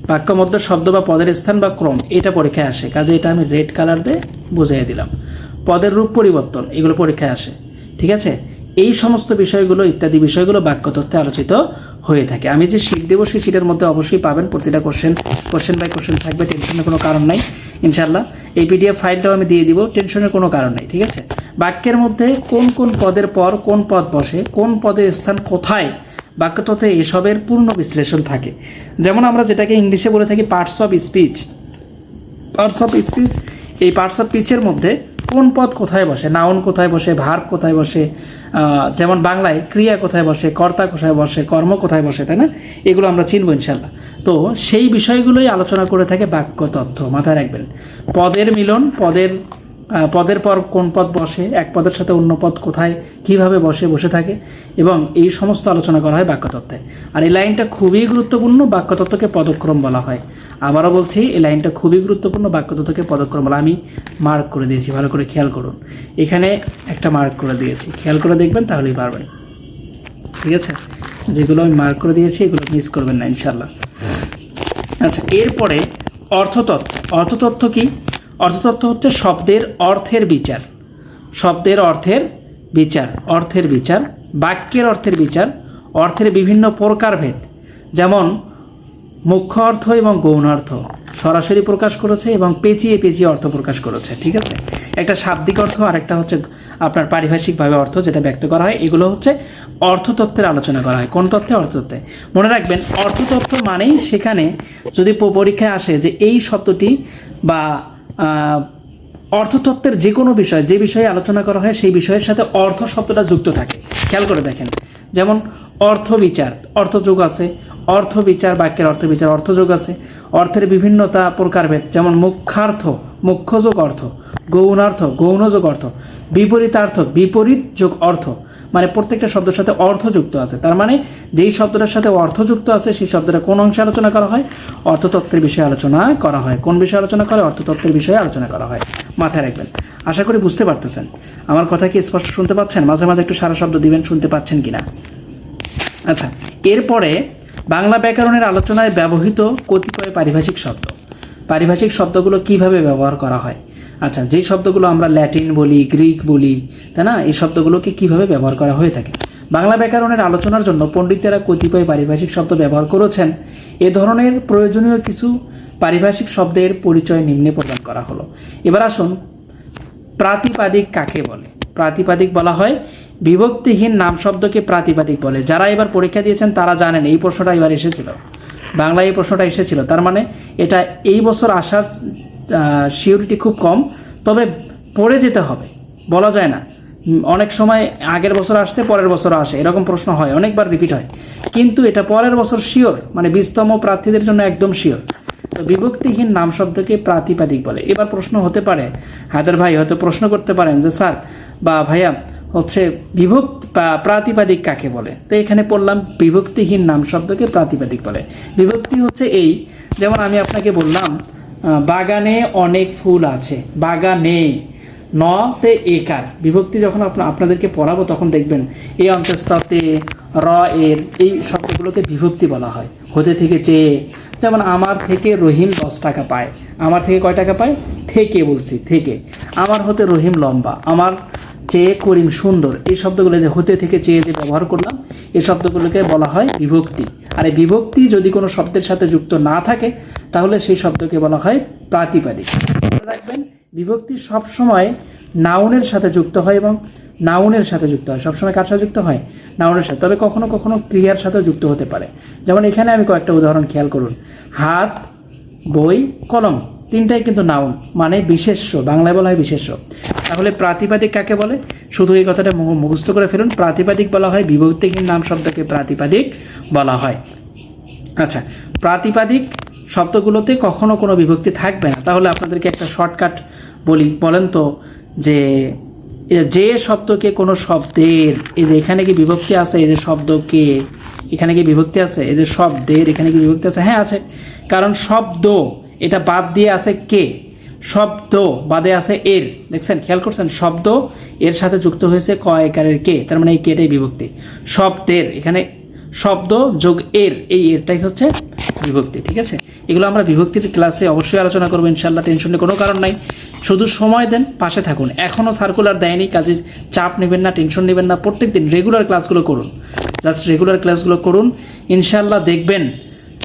বাক্য মধ্যে শব্দ বা পদের স্থান বা ক্রম, এটা পরীক্ষায় আসে। কাজে এটা আমি রেড কালার দিয়ে বুঝিয়ে দিলাম। পদের রূপ পরিবর্তন, এগুলো পরীক্ষায় আসে, ঠিক আছে। এই সমস্ত বিষয়গুলো ইত্যাদি বিষয়গুলো বাক্যতত্ত্বে আলোচিত হয়ে থাকে। আমি যে শীট দেবো সেই শীটের মধ্যে অবশ্যই পাবেন প্রতিটা কোশ্চেন বাই কোশ্চেন থাকবে, টেনশনের কোনো কারণ নাই ইনশাল্লাহ। এই পিডিএফ ফাইলটাও আমি দিয়ে দিব, টেনশনের কোনো কারণ নেই, ঠিক আছে। বাক্যের মধ্যে কোন কোন পদের পর কোন পদ বসে, কোন পদের স্থান কোথায়, বাক্যতত্ত্বে এসবের পূর্ণ বিশ্লেষণ থাকে। যেমন আমরা যেটাকে ইংলিশে বলে থাকি পার্টস অফ স্পিচ, এই পার্টস অফ স্পিচের মধ্যে কোন পদ কোথায় বসে, নাউন কোথায় বসে, ভার্ব কোথায় বসে, যেমন বাংলায় ক্রিয়া কোথায় বসে, কর্তা কোথায় বসে, কর্ম কোথায় বসে, তাই না? এগুলো আমরা চিনব ইনশাল্লাহ। তো সেই বিষয়গুলোই আলোচনা করে থাকে বাক্যতত্ত্ব, মাথায় রাখবেন। পদের মিলন, পদের পর কোন পদ বসে, এক পদের সাথে অন্য পদ কোথায় কিভাবে বসে থাকে, এবং এই সমস্ত আলোচনা করা হয় বাক্যতত্ত্বে। আর এই লাইনটা খুবই গুরুত্বপূর্ণ, বাক্যতত্ত্বকে পদক্রম বলা হয়। আবারও বলছি, এই লাইনটা খুবই গুরুত্বপূর্ণ। বাক্যতত্ত্বকে পদক্রমমালা আমি মার্ক করে দিয়েছি, ভালো করে খেয়াল করুন। এখানে একটা মার্ক করে দিয়েছি, খেয়াল করে দেখবেন তাহলেই পারবেন, ঠিক আছে? যেগুলো আমি মার্ক করে দিয়েছি এগুলো মিস করবেন না ইনশাল্লাহ। আচ্ছা, এরপরে অর্থতত্ত্ব। অর্থতত্ত্ব কি? অর্থতত্ত্ব হচ্ছে শব্দের অর্থের বিচার, শব্দের অর্থের বিচার, অর্থের বিচার, বাক্যের অর্থের বিচার, অর্থের বিভিন্ন প্রকারভেদ, যেমন মুখ্য অর্থ এবং গৌণ অর্থ সরাসরি প্রকাশ করেছে এবং পেঁচিয়ে পেঁচিয়ে অর্থ প্রকাশ করেছে, ঠিক আছে? একটা শাব্দিক অর্থ আর একটা হচ্ছে আপনার পারিভাষিকভাবে অর্থ যেটা ব্যক্ত করা হয়, এগুলো হচ্ছে অর্থতত্ত্বের আলোচনা করা হয়। কোন তত্ত্বে? অর্থতত্ত্বে। মনে রাখবেন, অর্থতত্ত্ব মানেই সেখানে যদি পরীক্ষায় আসে যে এই শব্দটি বা অর্থতত্ত্বের যে কোনো বিষয়, যে বিষয়ে আলোচনা করা হয় সেই বিষয়ের সাথে অর্থ শব্দটা যুক্ত থাকে। খেয়াল করে দেখেন, যেমন অর্থবিচার, অর্থযোগ আছে, অর্থবিচার, বাক্যের অর্থবিচার, অর্থযোগ আছে, অর্থের বিভিন্নতা প্রকারভেদ, যেমন মুখ্যার্থ, মুখ্যযোগ অর্থ, গৌণার্থ, গৌণযোগ অর্থ, বিপরীতার্থ, বিপরীত যোগ অর্থ, মানে প্রত্যেকটা শব্দের সাথে অর্থ যুক্ত আছে। তার মানে যেই শব্দটার সাথে অর্থ যুক্ত আছে সেই শব্দটা কোন অংশে আলোচনা করা হয়? অর্থতত্ত্বের বিষয়ে আলোচনা করা হয়। কোন বিষয়ে আলোচনা করে? অর্থতত্ত্বের বিষয়ে আলোচনা করা হয়। মাথায় রাখবেন। আশা করি বুঝতে পারতেছেন। আমার কথা কি স্পষ্ট শুনতে পাচ্ছেন? মাঝে মাঝে একটু সারা শব্দ দিবেন, শুনতে পাচ্ছেন কিনা। আচ্ছা, এরপরে বাংলা ব্যাকরণের আলোচনায় ব্যবহৃত কতিপয় পারিভাষিক শব্দ। পারিভাষিক শব্দগুলো কিভাবে ব্যবহার করা হয়? আচ্ছা, যে শব্দগুলো আমরা ল্যাটিন বলি, গ্রিক বলি, তাই না, এই শব্দগুলোকে কিভাবে ব্যবহার করা হয়ে থাকে? বাংলা ব্যাকরণের আলোচনার জন্য পণ্ডিতেরা কতিপয় পারিভাষিক শব্দ ব্যবহার করেছেন। এ ধরনের প্রয়োজনীয় কিছু পারিভাষিক শব্দের পরিচয় নিম্নে প্রদান করা হলো। এবার আসুন, প্রাতিপাদিক কাকে বলে? প্রাতিপাদিক বলা হয় বিভক্তিহীন নাম শব্দকে প্রাতিপাদিক বলে। যারা এবার পরীক্ষা দিয়েছেন তারা জানেন এই প্রশ্নটা এবার এসেছিল, বাংলায় এই প্রশ্নটা এসেছিল। তার মানে এটা এই বছর আসার সিউরিটি খুব কম, তবে পড়ে যেতে হবে, বলা যায় না। অনেক সময় আগের বছর আসছে, পরের বছর আসে, এরকম প্রশ্ন হয়, অনেকবার রিপিট হয়, কিন্তু এটা পরের বছর শিওর, মানে 20তম প্রার্থীদের জন্য একদম শিওর। তো বিভক্তিহীন নাম শব্দকে প্রাতিপাদিক বলে। এবার প্রশ্ন হতে পারে, হায়দার ভাই হয়তো প্রশ্ন করতে পারেন যে স্যার বা ভাইয়া হচ্ছে প্রাতিপাদিক কাকে বলে? তো এখানে পড়লাম বিভক্তিহীন নাম শব্দকে প্রাতিপাদিক বলে। বিভক্তি হচ্ছে এই, যেমন আমি আপনাকে বললাম বাগানে অনেক ফুল আছে, বাগানে, ন তে একার। বিভক্তি যখন আপনাদেরকে পড়াবো তখন দেখবেন এই অন্তস্ততে র এর এই শব্দগুলোকে বিভক্তি বলা হয়। হতে থেকে চেয়ে, যেমন আমার থেকে রহিম 10 টাকা পায়। আমার থেকে কয় টাকা পায়? থেকে বলছি, থেকে। আমার হতে রহিম লম্বা, আমার চেয়ে করিম সুন্দর। এই শব্দগুলো যে হতে থেকে চেয়ে যে ব্যবহার করলাম, এই শব্দগুলোকে বলা হয় বিভক্তি। আর এই বিভক্তি যদি কোনো শব্দের সাথে যুক্ত না থাকে তাহলে সেই শব্দকে বলা হয় প্রাতিপাদিক। মনে রাখবেন, বিভক্তি সবসময় নাউনের সাথে যুক্ত হয় এবং নাউনের সাথে যুক্ত হয়। সবসময় কার সাথে যুক্ত হয়? নাউনের সাথে। তবে কখনো কখনো ক্রিয়ার সাথে যুক্ত হতে পারে। যেমন এখানে আমি কয়েকটা উদাহরণ খেয়াল করুন। হাত, বই, কলম, তিনটাই কিন্তু নাউন, মানে বিশেষ্য, বাংলায় বলা হয় বিশেষ্য। তাহলে প্রাতিপাদিক কাকে বলে? শুধু এই কথাটা মুখস্থ করে ফেলুন। প্রাতিপাদিক বলা হয় বিভক্তিহীন নাম শব্দকে প্রাতিপাদিক বলা হয়। আচ্ছা, প্রাতিপাদিক শব্দগুলোতে কখনো কোনো বিভক্তি থাকবে না। তাহলে আপনাদেরকে একটা শর্টকাট বলেন তো, যে শব্দকে কোনো শব্দের, এই যে এখানে কি বিভক্তি আছে? এই যে শব্দকে, এখানে কি বিভক্তি আছে? এই যে শব্দের, এখানে কি বিভক্তি আছে? হ্যাঁ আছে, কারণ শব্দ এটা বাদ দিয়ে আছে কে, শব্দ বাদে আছে এর। দেখছেন, খেয়াল করছেন, শব্দ এর সাথে যুক্ত হয়েছে ক একারের কে, তার মানে এই কেটাই বিভক্তি। শব্দের, এখানে শব্দ যোগ এর, এই এরটাই হচ্ছে বিভক্তি, ঠিক আছে? এগুলো আমরা বিভক্তির ক্লাসে অবশ্যই আলোচনা করবো ইনশাল্লাহ, টেনশনের কোনো কারণ নাই। শুধু সময় দেন, পাশে থাকুন। এখনও সার্কুলার দেয়নি, কাজে চাপ নেবেন না, টেনশন নেবেন না। প্রত্যেক দিন রেগুলার ক্লাসগুলো করুন, জাস্ট রেগুলার ক্লাসগুলো করুন, ইনশাল্লাহ দেখবেন।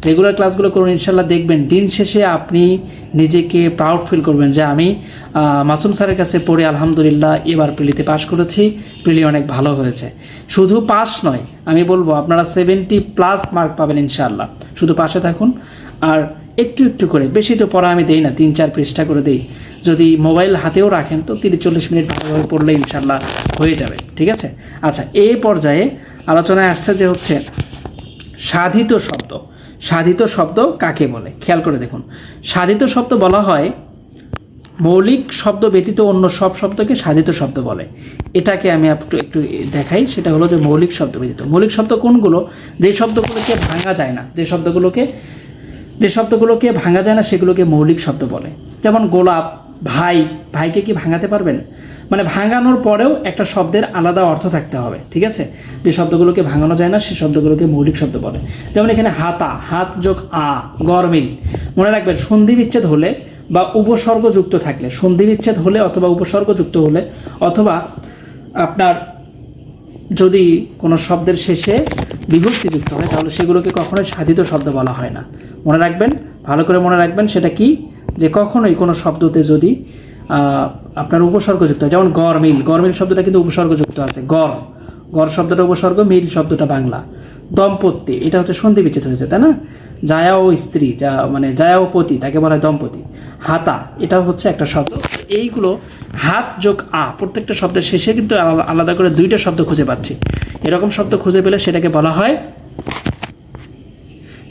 রেগুলার ক্লাসগুলো করুন, ইনশাল্লাহ দেখবেন দিন শেষে আপনি নিজেকে প্রাউড ফিল করবেন যে আমি মাসুম স্যারের কাছে পড়ে আলহামদুলিল্লাহ এবার প্রিলিতে পাশ করেছি, প্রিলি অনেক ভালো হয়েছে। শুধু পাস নয়, আমি বলবো আপনারা 70+ মার্ক পাবেন ইনশাল্লাহ। শুধু পাশে থাকুন, আর একটু একটু করে, বেশি তো পড়া আমি দেই না, 3-4 পৃষ্ঠা করে দেই। যদি মোবাইল হাতেও রাখেন তো 30-40 মিনিট ভালোভাবে পড়লে ইনশাল্লাহ হয়ে যাবে, ঠিক আছে? আচ্ছা, এই পর্যায়ে আলোচনায় আসছে যে হচ্ছে সাধিত শব্দ। সাধিত শব্দ কাকে বলে? খেয়াল করে দেখুন। সাধিত শব্দ বলা হয় মৌলিক শব্দ ব্যতীত অন্য সব শব্দকে সাধিত শব্দ বলে। এটাকে আমি একটু দেখাই। সেটা হলো যে মৌলিক শব্দ ব্যতীত। মৌলিক শব্দ কোনগুলো? যে শব্দগুলোকে ভাঙা যায় না, যে শব্দগুলোকে যে শব্দগুলোকে ভাঙা যায় না সেগুলোকে মৌলিক শব্দ বলে। যেমন গোলাপ, ভাই, ভাইকে কি ভাঙাতে পারবেন? মানে ভাঙানোর পরেও একটা শব্দের আলাদা অর্থ থাকতে হবে, ঠিক আছে? যে শব্দগুলোকে ভাঙানো যায় না সেই শব্দগুলোকে মৌলিক শব্দ বলে। যেমন এখানে হাতা, হাত যোগ আ, গরমিল। মনে রাখবেন সন্ধি বিচ্ছেদ হলে বা উপসর্গ যুক্ত থাকলে, সন্ধি বিচ্ছেদ হলে অথবা উপসর্গ যুক্ত হলে অথবা আপনার যদি কোনো শব্দের শেষে বিভক্তি যুক্ত হয় তাহলে সেগুলোকে কখনোই সাধিত শব্দ বলা হয় না। মনে রাখবেন, ভালো করে মনে রাখবেন সেটা কি, যে কখনোই কোনো শব্দতে যদি আপনার উপসর্গযুক্ত হয়, যেমন গরমিল, গরমিল শব্দটা কিন্তু উপসর্গযুক্ত আছে, গড়, গড় শব্দটা উপসর্গ, মিল শব্দটা বাংলা। দম্পতি, এটা হচ্ছে সন্ধি বিচ্ছেদ হয়েছে, তাই না? জায়া ও স্ত্রী, যা মানে জায়া ও পতি, তাকে বলা হয় দম্পতি। হাতা, এটাও হচ্ছে একটা শব্দ। এইগুলো হাত যোগ আ, প্রত্যেকটা শব্দের শেষে কিন্তু আলাদা করে দুইটা শব্দ খুঁজে পাচ্ছি। এরকম শব্দ খুঁজে পেলে সেটাকে বলা হয়,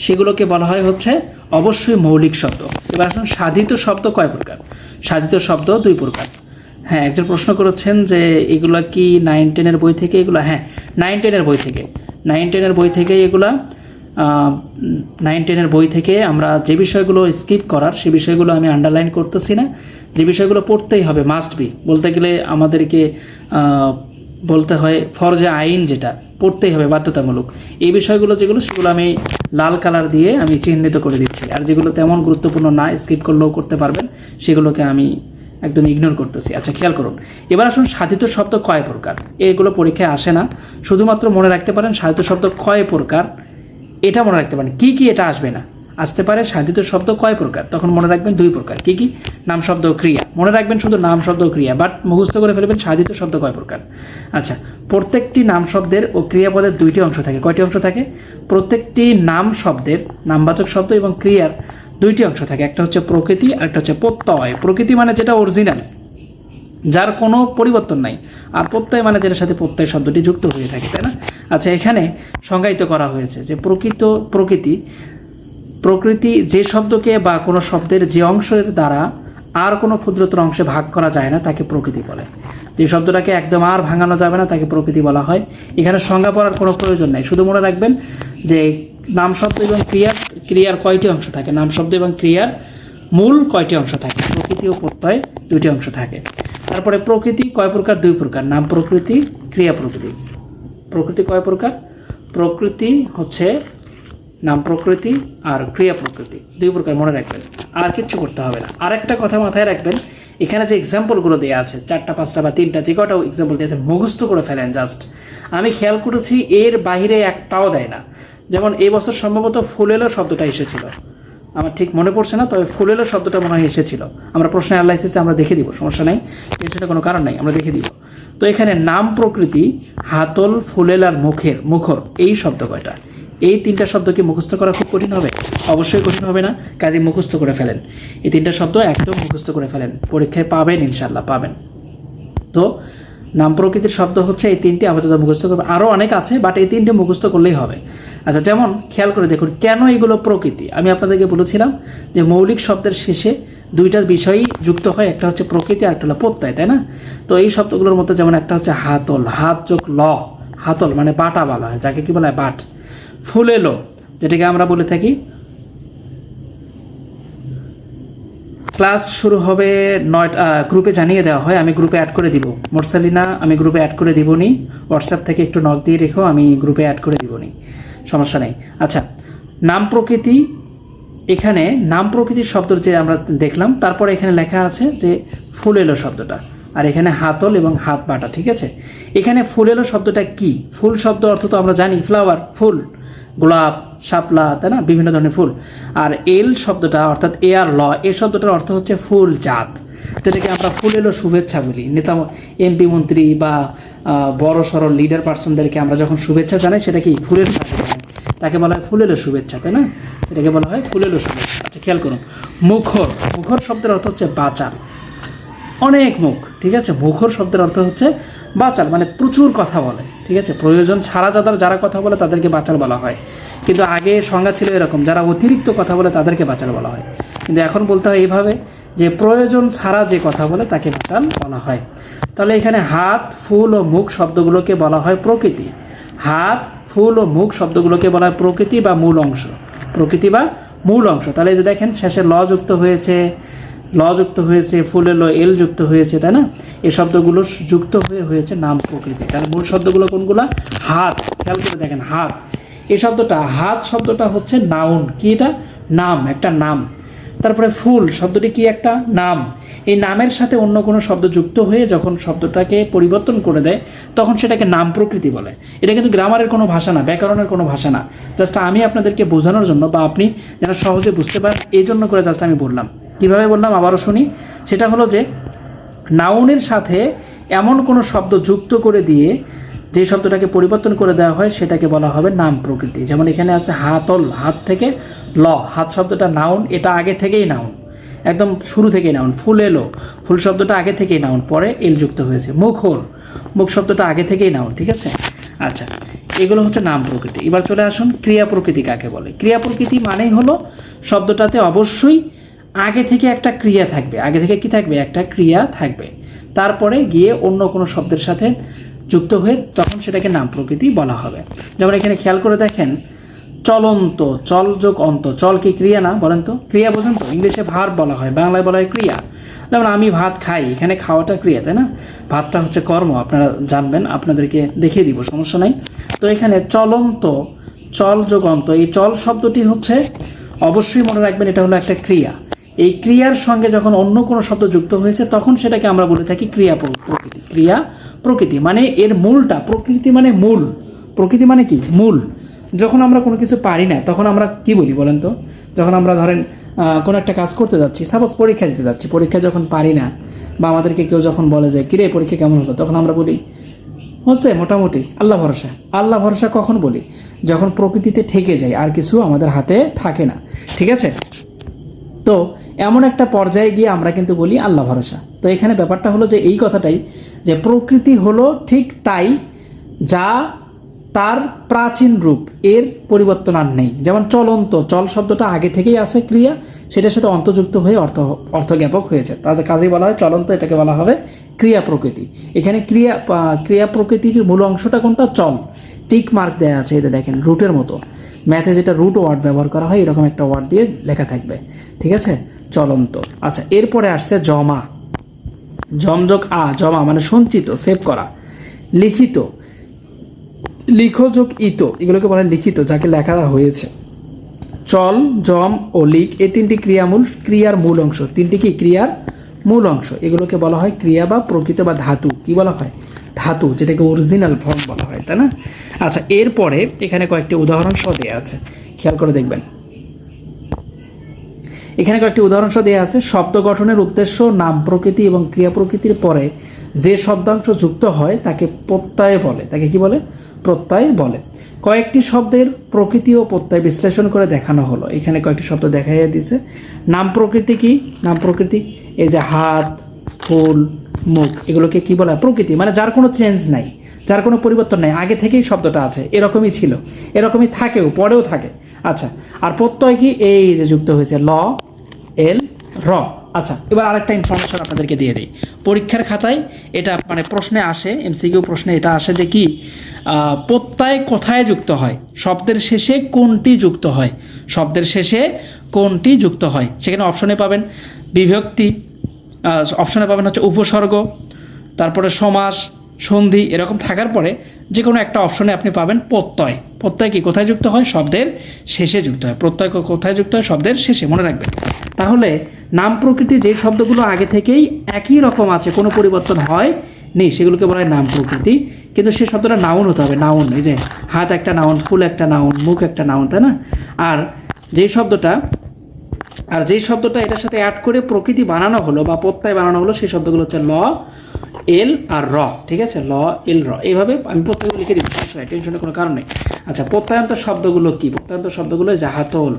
সেগুলোকে বলা হয় হচ্ছে অবশ্যই মৌলিক শব্দ। এবার আসুন সাধিত শব্দ কয় প্রকার? সাধিত শব্দ দুই প্রকার। হ্যাঁ, একজন প্রশ্ন করেছেন যে এগুলো কি 9-10 বই থেকে? এগুলো হ্যাঁ 9-10 বই থেকে, 9-10 বই থেকে এগুলা 9-10 বই থেকে। আমরা যে বিষয়গুলো স্কিপ করার সে বিষয়গুলো আমি আন্ডারলাইন করতেছি না, যে বিষয়গুলো পড়তেই হবে, মাস্ট বি, বলতে গেলে আমাদেরকে বলতে হয় ফরজে আইন, যেটা পড়তেই হবে বাধ্যতামূলক। এই বিষয়গুলো যেগুলো সেগুলো আমি লাল কালার দিয়ে আমি চিহ্নিত করে দিচ্ছি, আর যেগুলো তেমন গুরুত্বপূর্ণ না, স্কিপ করলেও করতে পারবেন, সেগুলোকে আমি একদম ইগনোর করতেছি। আচ্ছা, খেয়াল করুন। এবার আসুন সাধিত শব্দ কয় প্রকার? এগুলো পরীক্ষায় আসে না, শুধুমাত্র মনে রাখতে পারেন সাধিত শব্দ কয় প্রকার, এটা মনে রাখতে পারেন। কি কি এটা আসবে না, আসতে পারে সাধিত শব্দ কয় প্রকার, তখন মনে রাখবেন দুই প্রকার। কি কি? নাম শব্দ ও ক্রিয়া। মনে রাখবেন শুধু নাম শব্দ ও ক্রিয়া, বাট মুখস্থ করে ফেলবেন সাধিত শব্দ কয় প্রকার। আচ্ছা, প্রত্যেকটি নাম শব্দের ও ক্রিয়াপদের দুইটি অংশ থাকে। কয়টি অংশ থাকে? প্রত্যেকটি নাম শব্দের, নামবাচক শব্দ এবং ক্রিয়ার দুইটি অংশ থাকে। একটা হচ্ছে প্রকৃতি আর একটা হচ্ছে প্রত্যয়। প্রকৃতি মানে যেটা অরিজিনাল, যার কোনো পরিবর্তন নাই, আর প্রত্যয় মানে যেটার সাথে প্রত্যয় শব্দটি যুক্ত হয়ে থাকে, তাই না? আচ্ছা, এখানে সংজ্ঞায়িত করা হয়েছে যে প্রকৃতি যে শব্দকে বা কোনো শব্দের যে অংশের দ্বারা আর কোনো ক্ষুদ্রতর অংশে ভাগ করা যায় না তাকে প্রকৃতি বলে। যে শব্দটাকে একদম আর ভাঙানো যাবে না তাকে প্রকৃতি বলা হয়। এখানে সংজ্ঞা পড়ার কোনো প্রয়োজন নেই, শুধু মনে রাখবেন যে নাম শব্দ এবং ক্রিয়ার কয়টি অংশ থাকে, নাম শব্দ এবং ক্রিয়ার মূল কয়টি অংশ থাকে, প্রকৃতি ও প্রত্যয় দুইটি অংশ থাকে। তারপরে প্রকৃতি কয় প্রকার? দুই প্রকার, নাম প্রকৃতি, ক্রিয়া প্রকৃতি। প্রকৃতি কয় প্রকার? প্রকৃতি হচ্ছে নাম প্রকৃতি আর ক্রিয়া প্রকৃতি, দুই প্রকার, মনে রাখবেন, আর কিচ্ছু করতে হবে না। আরেকটা কথা মাথায় রাখবেন, এখানে যে এক্সাম্পলগুলো দেওয়া আছে 4টা 5টা বা 3টা, যে কটাও এক্সাম্পল দেওয়া আছে মুখস্থ করে ফেলেন জাস্ট। আমি খেয়াল করেছি এর বাইরে একটাও দেয় না। যেমন এই বছর সম্ভবত ফুলেলো শব্দটা এসেছিল, আমার ঠিক মনে পড়ছে না, তবে ফুলেলো শব্দটা মনে হয় এসেছিল। আমরা প্রশ্নে অ্যানালাইসিসে আমরা দেখে দিব, সমস্যা নেই, সেটা কোনো কারণ নাই, আমরা দেখে দিব। তো এখানে নাম প্রকৃতি, হাতল, ফুলেল আর মুখর, এই শব্দ কয়টা? এই 3টা শব্দ কি মুখস্থ করা খুব কঠিন হবে? অবশ্যই কঠিন হবে না, কাজে মুখস্থ করে ফেলেন। এই 3টা শব্দ একদম মুখস্থ করে ফেলেন, পরীক্ষায় পাবেন, ইনশাল্লাহ পাবেন। তো নাম প্রকৃতির শব্দ হচ্ছে এই 3টি, আপাতত মুখস্থ করবে। আরও অনেক আছে, বাট এই 3টে মুখস্থ করলেই হবে। আচ্ছা, যেমন খেয়াল করে দেখুন কেন এগুলো প্রকৃতি। আমি আপনাদেরকে বলেছিলাম যে মৌলিক শব্দের শেষে দুইটার বিষয়ই যুক্ত হয়, একটা হচ্ছে প্রকৃতি আর একটা হলো প্রত্যয়, তাই না? তো এই শব্দগুলোর মধ্যে যেমন একটা হচ্ছে হাতল, হাত যোগ ল, হাতল মানে বাটা বলা হয়, যাকে কি বলা হয়? বাট। ফুলেলো, যেটাকে আমরা বলে থাকি, ক্লাস শুরু হবে 9টা, গ্রুপে জানিয়ে দেওয়া হয়, আমি গ্রুপে অ্যাড করে দিব। মোরসালিনা, আমি গ্রুপে অ্যাড করে দিবনি, হোয়াটসঅ্যাপ থেকে একটু নক দিয়ে রেখো, আমি গ্রুপে অ্যাড করে দিবনি, সমস্যা নেই। আচ্ছা, নাম প্রকৃতি, এখানে নাম প্রকৃতির শব্দ যে আমরা দেখলাম, তারপরে এখানে লেখা আছে যে ফুলেলো শব্দটা, আর এখানে হাতল এবং হাত বাটা, ঠিক আছে? এখানে ফুলেলো শব্দটা কি? ফুল শব্দ অর্থ তো আমরা জানি ফ্লাওয়ার, ফুল, গোলাপ, শাপলা, তাই না? বিভিন্ন ধরনের ফুল। আর এল শব্দটা অর্থাৎ এ আর ল, এই শব্দটার অর্থ হচ্ছে ফুল জাত, যেটাকে আমরা ফুলেলো শুভেচ্ছা বলি। নেতা, এমপি, মন্ত্রী বা বড় সড় লিডার পার্সনদেরকে আমরা যখন শুভেচ্ছা জানাই সেটা কি ফুলের সাথে জানাই, তাকে বলা হয় ফুলেলো শুভেচ্ছা, তাই না? এটাকে বলা হয় ফুলেলো শুভেচ্ছা। আচ্ছা, খেয়াল করুন, মুখর, মুখর শব্দের অর্থ হচ্ছে বাচাল, অনেক মুখ, ঠিক আছে? মুখর শব্দের অর্থ হচ্ছে বাচাল, মানে প্রচুর কথা বলে, ঠিক আছে? প্রয়োজন ছাড়া যারা কথা বলে তাদেরকে বাচাল বলা হয়। কিন্তু আগে সংজ্ঞা ছিল এরকম, যারা অতিরিক্ত কথা বলে তাদেরকে বাচাল বলা হয়। কিন্তু এখন বলতে হয় এইভাবে যে প্রয়োজন ছাড়া যে কথা বলে তাকে বাচাল বলা হয়। তাহলে এখানে হাত, ফুল ও মুখ শব্দগুলোকে বলা হয় প্রকৃতি। হাত, ফুল ও মুখ শব্দগুলোকে বলা হয় প্রকৃতি বা মূল অংশ, প্রকৃতি বা মূল অংশ। তাহলে এই যে দেখেন শেষে ল যুক্ত হয়েছে, ফুলে ল, এল যুক্ত হয়েছে, তাই না? এই শব্দগুলো যুক্ত হয়েছে নাম প্রকৃতি। তাহলে মূল শব্দগুলো কোনগুলো? হাত। খেয়াল করে দেখেন হাত, এই শব্দটা, হাত শব্দটা হচ্ছে নাউন। কি এটা? নাম, একটা নাম। তারপরে ফুল শব্দটি কি? একটা নাম। এই নামের সাথে অন্য কোনো শব্দ যুক্ত হয়ে যখন শব্দটাকে পরিবর্তন করে দেয় তখন সেটাকে নাম প্রকৃতি বলে। এটা কিন্তু গ্রামারের কোনো ভাষা না, ব্যাকরণের কোনো ভাষা না, জাস্ট আমি আপনাদেরকে বোঝানোর জন্য বা আপনি যেন সহজে বুঝতে পারেন এই জন্য করে জাস্ট আমি বললাম। কীভাবে বললাম আবারও শুনি। সেটা হলো যে নাউনের সাথে এমন কোনো শব্দ যুক্ত করে দিয়ে যে শব্দটাকে পরিবর্তন করে দেওয়া হয় সেটাকে বলা হবে নাম প্রকৃতি। যেমন এখানে আছে হাতল, হাত থেকে ল, হাত শব্দটা নাউন, এটা আগে থেকেই নাউন, একদম শুরু থেকেই নাউন। ফুল এলো, ফুল শব্দটা আগে থেকেই নাউন, পরে এল যুক্ত হয়েছে। মুখর, মুখ শব্দটা আগে থেকেই নাউন, ঠিক আছে? আচ্ছা, এগুলো হচ্ছে নাম প্রকৃতি। এবার চলে আসুন ক্রিয়া প্রকৃতি কাকে বলে। ক্রিয়া প্রকৃতি মানেই হলো শব্দটাতে অবশ্যই আগে থেকে একটা ক্রিয়া থাকবে। আগে থেকে কি থাকবে? একটা ক্রিয়া থাকবে, তারপরে গিয়ে অন্য কোনো শব্দের সাথে যুক্ত হয়ে তখন সেটাকে নাম প্রকৃতি বলা হবে। যেমন এখানে খেয়াল করে দেখেন চলন্ত, চল যোগ অন্ত, চল কি ক্রিয়া না? বলেন তো, ক্রিয়া বোঝেন তো? ইংলিশে ভার্ব বলা হয়, বাংলায় বলা হয় ক্রিয়া। যেমন আমি ভাত খাই, এখানে খাওয়াটা ক্রিয়া, তাই না? ভাতটা হচ্ছে কর্ম, আপনারা জানবেন, আপনাদেরকে দেখিয়ে দিব, সমস্যা নাই। তো এখানে চলন্ত, চল যোগ অন্ত, এই চল শব্দটি হচ্ছে অবশ্যই মনে রাখবেন এটা হলো একটা ক্রিয়া। এই ক্রিয়ার সঙ্গে যখন অন্য কোনো শব্দ যুক্ত হয়েছে তখন সেটাকে আমরা বলে থাকি ক্রিয়া প্রকৃতি। ক্রিয়া প্রকৃতি মানে এর মূলটা, প্রকৃতি মানে মূল, প্রকৃতি মানে কি? মূল। যখন আমরা কোনো কিছু পারি না তখন আমরা কি বলি বলেন তো? যখন আমরা ধরেন কোনো একটা কাজ করতে যাচ্ছি, সাপোজ পরীক্ষা দিতে যাচ্ছি, পরীক্ষা যখন পারি না বা আমাদেরকে কেউ যখন বলে যে কিরে পরীক্ষা কেমন হলো, তখন আমরা বলি হচ্ছে মোটামুটি, আল্লাহ ভরসা। আল্লাহ ভরসা কখন বলি? যখন প্রকৃতিতে ঠেকে যায়, আর কিছু আমাদের হাতে থাকে না, ঠিক আছে? তো এমন একটা পর্যায়ে গিয়ে আমরা কিন্তু বলি আল্লাহ ভরসা। তো এখানে ব্যাপারটা হলো যে এই কথাটাই, যে প্রকৃতি হলো ঠিক তাই যা তার প্রাচীন রূপ, এর পরিবর্তন আর নেই। যেমন চলন্ত, চল শব্দটা আগে থেকেই আছে ক্রিয়া, সেটার সাথে অন্তর্যুক্ত হয়ে অর্থজ্ঞাপক হয়েছে, তাদের কাজেই বলা হয় চলন্ত, এটাকে বলা হবে ক্রিয়া প্রকৃতি। এখানে ক্রিয়া প্রকৃতির মূল অংশটা কোনটা? চল। টিক মার্ক দেওয়া আছে, এটা দেখেন রুটের মতো, ম্যাথে যেটা রুট ওয়ার্ড ব্যবহার করা হয় এরকম একটা ওয়ার্ড দিয়ে লেখা থাকবে, ঠিক আছে? চলন্ত। আচ্ছা, এরপরে আসছে জমা, জমযোগ আ, জমা মানে সঞ্চিত, সেভ করা। লিখিত, লিখযোগ ইত, এগুলোকে বলে লিখিত, যাকে লেখা হয়েছে। চল, জম ও লিখ, এই তিনটি ক্রিয়ার মূল অংশ, তিনটি কি? ক্রিয়ার মূল অংশ। এগুলোকে বলা হয় ক্রিয়া বা প্রকৃত বা ধাতু। কি বলা হয়? ধাতু, যেটাকে অরিজিনাল ফর্ম বলা হয়, তাই না? আচ্ছা, এরপরে এখানে কয়েকটি উদাহরণ সহ দেওয়া আছে, খেয়াল করে দেখবেন। এখানে কয়েকটি উদাহরণ সহ দেওয়া আছে। শব্দ গঠনের উদ্দেশ্য নাম প্রকৃতি এবং ক্রিয়া প্রকৃতির পরে যে শব্দাংশ যুক্ত হয় তাকে প্রত্যয় বলে। তাকে কি বলে? প্রত্যয় বলে। কয়েকটি শব্দের প্রকৃতি ও প্রত্যয় বিশ্লেষণ করে দেখানো হলো। এখানে কয়েকটি শব্দ দেখাইয়া দিয়েছে। নাম প্রকৃতি কি? নাম প্রকৃতি এই যে হাত, ফুল, মুখ, এগুলোকে কি বলা? প্রকৃতি মানে যার কোনো চেঞ্জ নাই, যার কোনো পরিবর্তন নাই, আগে থেকেই শব্দটা আছে, এরকমই ছিল, এরকমই থাকেও, পরেও থাকে। আচ্ছা, আর প্রত্যয় কি? এই যে যুক্ত হয়েছে ল, এল, র। আচ্ছা, এবার আরেকটা ইনফরমেশন আপনাদেরকে দিয়ে দিই। পরীক্ষার খাতায় এটা মানে প্রশ্নে আসে, এমসিকিউ প্রশ্নে এটা আসে যে কি প্রত্যয় কোথায় যুক্ত হয়, শব্দের শেষে কোনটি যুক্ত হয়, শব্দের শেষে কোনটি যুক্ত হয়। সেখানে অপশনে পাবেন বিভক্তি, অপশনে পাবেন হচ্ছে উপসর্গ, তারপরে সমাস, সন্ধি, এরকম থাকার পরে যে কোনো একটা অপশনে আপনি পাবেন প্রত্যয়। প্রত্যয় কি কোথায় যুক্ত হয়? শব্দের শেষে যুক্ত হয়। প্রত্যয় কোথায় যুক্ত হয়? শব্দের শেষে, মনে রাখবেন। তাহলে নাম প্রকৃতি যে শব্দগুলো আগে থেকেই একই রকম আছে, কোনো পরিবর্তন হয় নেই, সেগুলোকে বলা হয় নাম প্রকৃতি। কিন্তু সে শব্দটা নাউন হতে হবে, নাউন। এই যে হাত একটা নাউন, ফুল একটা নাউন, মুখ একটা নাউন, তাই না? আর যেই শব্দটা এটার সাথে অ্যাড করে প্রকৃতি বানানো হলো বা প্রত্যয় বানানো হলো, সেই শব্দগুলো হচ্ছে ল, এল আর র, ঠিক আছে? ল, এল, র, এইভাবে আমি প্রত্যয়গুলো লিখে দিচ্ছি, টেনশনের কোনো কারণ নেই। আচ্ছা, প্রত্যয়ান্ত শব্দগুলো কি? প্রত্যয়ান্ত শব্দগুলো জাহাতল,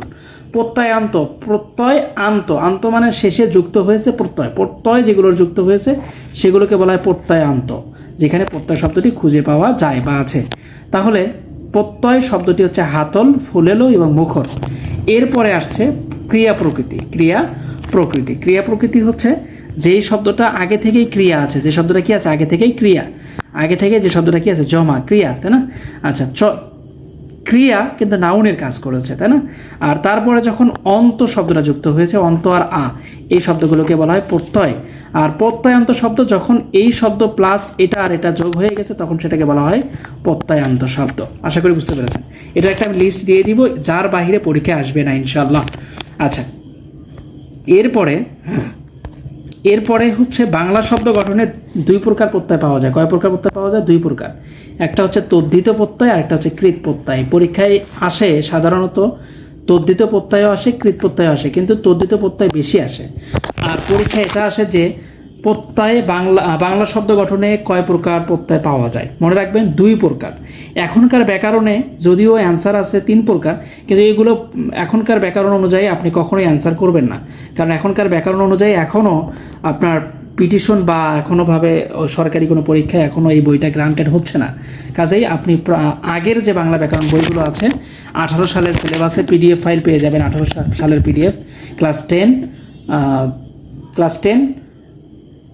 প্রত্যয়ান্ত, আন্ত মানে শেষে যুক্ত হয়েছে প্রত্যয় যেগুলোর যুক্ত হয়েছে সেগুলোকে বলা হয় প্রত্যয়ান্ত, যেখানে প্রত্যয় শব্দটি খুঁজে পাওয়া যায় বা আছে। তাহলে প্রত্যয় শব্দটি হচ্ছে হাতল, ফুলেলো এবং মুখর। এরপরে আসছে ক্রিয়া প্রকৃতি। ক্রিয়া প্রকৃতি হচ্ছে যেই শব্দটা আগে থেকেই ক্রিয়া আছে, যে শব্দটা কি আছে? আগে থেকেই ক্রিয়া, আগে থেকে যে শব্দটা কি আছে? জমা, ক্রিয়া, তাই না? আচ্ছা, ক্রিয়া কিন্তু নাউনের কাজ করেছে, তাই না? আর তারপরে যখন অন্ত শব্দটা যুক্ত হয়েছে, অন্ত আর আ, এই শব্দগুলোকে বলা হয় প্রত্যয়। আর প্রত্যয়ান্ত শব্দ যখন এই শব্দ প্লাস এটা আর এটা যোগ হয়ে গেছে তখন সেটাকে বলা হয় প্রত্যয়ান্ত শব্দ। আশা করি বুঝতে পেরেছেন। এটা একটা আমি লিস্ট দিয়ে দিব, যার বাহিরে পরীক্ষা আসবে না ইনশাআল্লাহ। আচ্ছা, এরপরে হচ্ছে বাংলা শব্দ গঠনে দুই প্রকার প্রত্যয় পাওয়া যায়। কয় প্রকার প্রত্যয় পাওয়া যায়? দুই প্রকার। একটা হচ্ছে তদ্ধিত প্রত্যয় আর একটা হচ্ছে কৃত প্রত্যয়। পরীক্ষায় আসে সাধারণত তদ্ধিত প্রত্যয়ও আসে, কৃত প্রত্যয়ও আসে, কিন্তু তদ্ধিত প্রত্যয় বেশি আসে। আর পরীক্ষায় এটা আসে যে প্রত্যয়ে বাংলা শব্দ গঠনে কয় প্রকার প্রত্যয় পাওয়া যায়। মনে রাখবেন দুই প্রকার। এখনকার ব্যাকরণে যদিও অ্যান্সার আছে তিন প্রকার, কিন্তু এগুলো এখনকার ব্যাকরণ অনুযায়ী আপনি কখনোই অ্যান্সার করবেন না, কারণ এখনকার ব্যাকরণ অনুযায়ী এখনও আপনার পিটিশন বা এখনোভাবে সরকারি কোনো পরীক্ষায় এখনও এই বইটা গ্রান্টেড হচ্ছে না। কাজেই আপনি আগের যে বাংলা ব্যাকরণ বইগুলো আছে 18 সালের সিলেবাসে পিডিএফ ফাইল পেয়ে যাবেন। 18 সালের পিডিএফ ক্লাস 10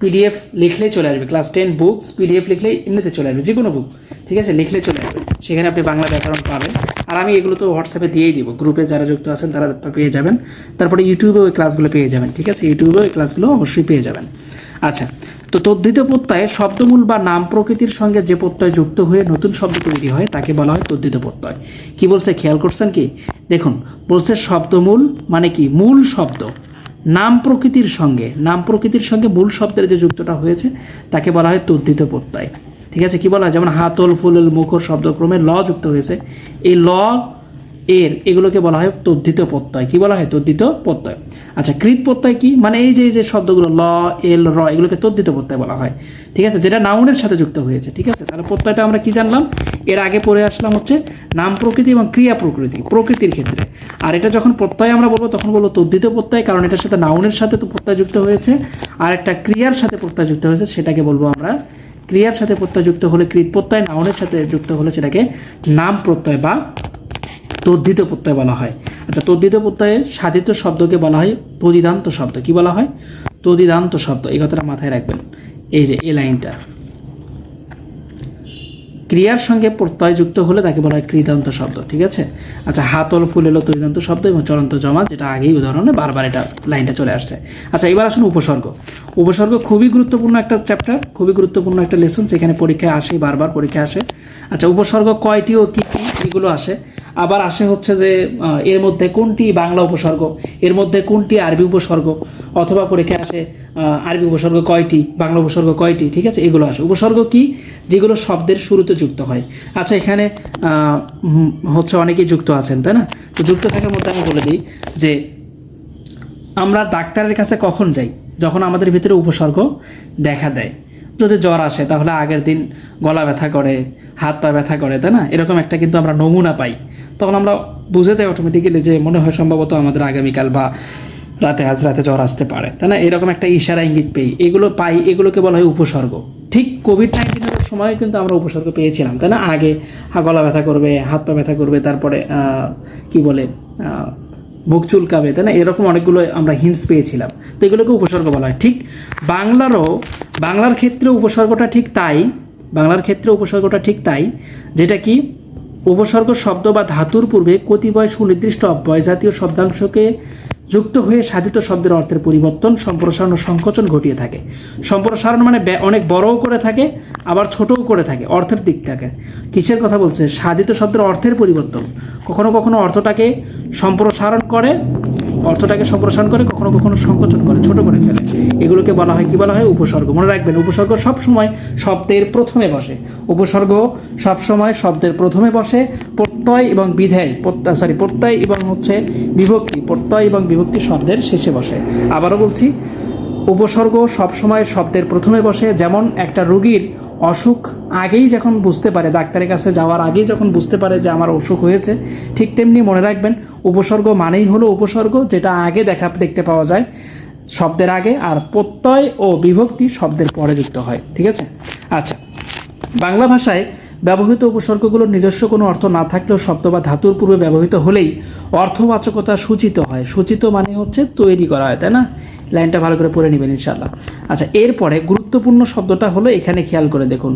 পিডিএফ লিখলেই চলে আসবে। ক্লাস 10 বুকস পিডিএফ লিখলেই এমনিতে চলে আসবে, যে কোনো বুক, ঠিক আছে, লিখলে চলে আসবে। সেখানে আপনি বাংলা ব্যাকরণ পাবেন। আর আমি এগুলো তো হোয়াটসঅ্যাপে দিয়েই দিব, গ্রুপে যারা যুক্ত আছেন তারা পেয়ে যাবেন। তারপরে ইউটিউবেও ওই ক্লাসগুলো পেয়ে যাবেন, ঠিক আছে, ইউটিউবেও ওই ক্লাসগুলো অবশ্যই পেয়ে যাবেন। আচ্ছা, তো তদ্ধিত প্রত্যয়ে শব্দমূল বা নাম প্রকৃতির সঙ্গে যে প্রত্যয় যুক্ত হয়ে নতুন শব্দ তৈরি হয় তাকে বলা হয় তদ্ধিত প্রত্যয়। কি বলছে খেয়াল করছেন কি? দেখুন, বলছে শব্দমূল মানে কি? মূল শব্দ নাম প্রকৃতির সঙ্গে মূল শব্দের যে যুক্তটা হয়েছে তাকে বলা হয় তদ্ধিত প্রত্যয়। ঠিক আছে, কি বলা হয়? যেমন হাতল, ফুলল, মুখর শব্দক্রমে ল যুক্ত হয়েছে, এই ল এর এগুলোকে বলা হয় তদ্ধিত প্রত্যয়। কি বলা হয়? তদ্ধিত প্রত্যয়। আচ্ছা, কৃত প্রত্যয় কি? মানে এই যে শব্দগুলো ল, এল, র, এগুলোকে তদ্ধিত প্রত্যয় বলা হয়। ঠিক আছে, যেটা নাউনের সাথে যুক্ত হয়েছে। ঠিক আছে, তাহলে প্রত্যয়টা আমরা কি জানলাম? এর আগে পড়ে আসলাম হচ্ছে নাম প্রকৃতি এবং ক্রিয়া প্রকৃতির ক্ষেত্রে। আর এটা যখন প্রত্যয় আমরা বলবো তখন বলবো তদ্ধিত প্রত্যয়, কারণ এটার সাথে নাউনের সাথে তো প্রত্যয় যুক্ত হয়েছে। আর একটা ক্রিয়ার সাথে প্রত্যয় যুক্ত হয়েছে, সেটাকে বলবো আমরা ক্রিয়ার সাথে প্রত্যয় যুক্ত হলে কৃত প্রত্যয়, নাউনের সাথে যুক্ত হলে সেটাকে নাম প্রত্যয় বা তদ্ধিত প্রত্যয় বলা হয়। আচ্ছা, তদ্ধিত প্রত্যয়ে সাধিত শব্দকে বলা হয় তদিদান্ত শব্দ। কি বলা হয়? তদিদান্ত শব্দ। এই কথাটা মাথায় রাখবেন। এই যে এই লাইনটা, ক্রিয়ার সঙ্গে প্রত্যয় যুক্ত হলে তাকে বলা হয় কৃদান্ত শব্দ। ঠিক আছে। আচ্ছা, হাতল, ফুল এলো তদিদান্ত শব্দ এবং চলন্ত জমা, যেটা আগেই উদাহরণে বারবার এটা লাইনটা চলে আসছে। আচ্ছা, এবার আসুন উপসর্গ। উপসর্গ খুবই গুরুত্বপূর্ণ একটা চ্যাপ্টার, খুবই গুরুত্বপূর্ণ একটা লেসন, সেখানে পরীক্ষায় আসে, বারবার পরীক্ষায় আসে। আচ্ছা, উপসর্গ কয়টি ও কী কী এগুলো আসে। আবার আসে হচ্ছে যে এর মধ্যে কোনটি বাংলা উপসর্গ, এর মধ্যে কোনটি আরবি উপসর্গ, অথবা পরীক্ষায় আসে আরবি উপসর্গ কয়টি, বাংলা উপসর্গ কয়টি। ঠিক আছে, এগুলো আসে। উপসর্গ কি? যেগুলো শব্দের শুরুতে যুক্ত হয়। আচ্ছা, এখানে হচ্ছে অনেকেই যুক্ত আছেন, তাই না? তো যুক্ত থাকার মধ্যে আমি বলে দিই যে আমরা ডাক্তারের কাছে কখন যাই? যখন আমাদের ভিতরে উপসর্গ দেখা দেয়। যদি জ্বর আসে তাহলে আগের দিন গলা ব্যথা করে, হাত পা ব্যথা করে, তাই না? এরকম একটা কিন্তু আমরা নমুনা পাই। তখন আমরা বুঝে যাই অটোমেটিক্যালি যে মনে হয় সম্ভবত আমাদের আগামীকাল বা আজ রাতে জ্বর আসতে পারে, তাই না? এরকম একটা ইশারা ইঙ্গিত পাই, এগুলোকে বলা হয় উপসর্গ। ঠিক কোভিড-19 সময় কিন্তু আমরা উপসর্গ পেয়েছিলাম, তাই না? আগে গলা ব্যথা করবে, হাত পা ব্যথা করবে, তারপরে কি বলে মুখ চুলকাবে, তাই না? এরকম অনেকগুলো আমরা হিন্টস পেয়েছিলাম। তো এগুলোকে উপসর্গ বলা হয়। ঠিক বাংলার ক্ষেত্রে উপসর্গটা ঠিক তাই, যেটা কি উপসর্গ শব্দ বা ধাতুর পূর্বে কতিপয় সুনির্দিষ্ট অব্যয় জাতীয় শব্দাংশকে যুক্ত হয়ে সাধিত শব্দের অর্থের পরিবর্তন, সম্প্রসারণ ও সংকোচন ঘটিয়ে থাকে। সম্প্রসারণ মানে অনেক বড়ও করে থাকে, আবার ছোটও করে থাকে, অর্থের দিক থেকে। কিসের কথা বলছে? সাধিত শব্দের অর্থের পরিবর্তন। কখনো কখনো অর্থটাকে সম্প্রসারণ করে, কখনো কখনো সংকোচন করে, ছোট করে ফেলে। এগুলোকে বলা হয়, কি বলা হয়? উপসর্গ। মনে রাখবেন, উপসর্গ সবসময় শব্দের প্রথমে বসে। প্রত্যয় এবং বিভক্তি শব্দের শেষে বসে। আবারও বলছি, উপসর্গ সবসময় শব্দের প্রথমে বসে। যেমন একটা রোগীর অসুখ আগেই যখন বুঝতে পারে, ডাক্তারের কাছে যাওয়ার আগেই যখন বুঝতে পারে যে আমার অসুখ হয়েছে, ঠিক তেমনি মনে রাখবেন উপসর্গ মানেই হলো উপসর্গ, যেটা আগে দেখতে পাওয়া যায় শব্দের আগে, আর প্রত্যয় ও বিভক্তি শব্দের পরে যুক্ত হয়। ঠিক আছে। আচ্ছা, বাংলা ভাষায় ব্যবহৃত উপসর্গগুলোর নিজস্ব কোনো অর্থ না থাকলেও শব্দ বা ধাতুর পূর্বে ব্যবহৃত হলেই অর্থবাচকতা সূচিত হয়। সূচিত মানে হচ্ছে তৈরি করা হয়, তাই না? লাইনটা ভালো করে পড়ে নেবেন ইনশাআল্লাহ। আচ্ছা, এরপরে গুরুত্বপূর্ণ শব্দটা হলো, এখানে খেয়াল করে দেখুন,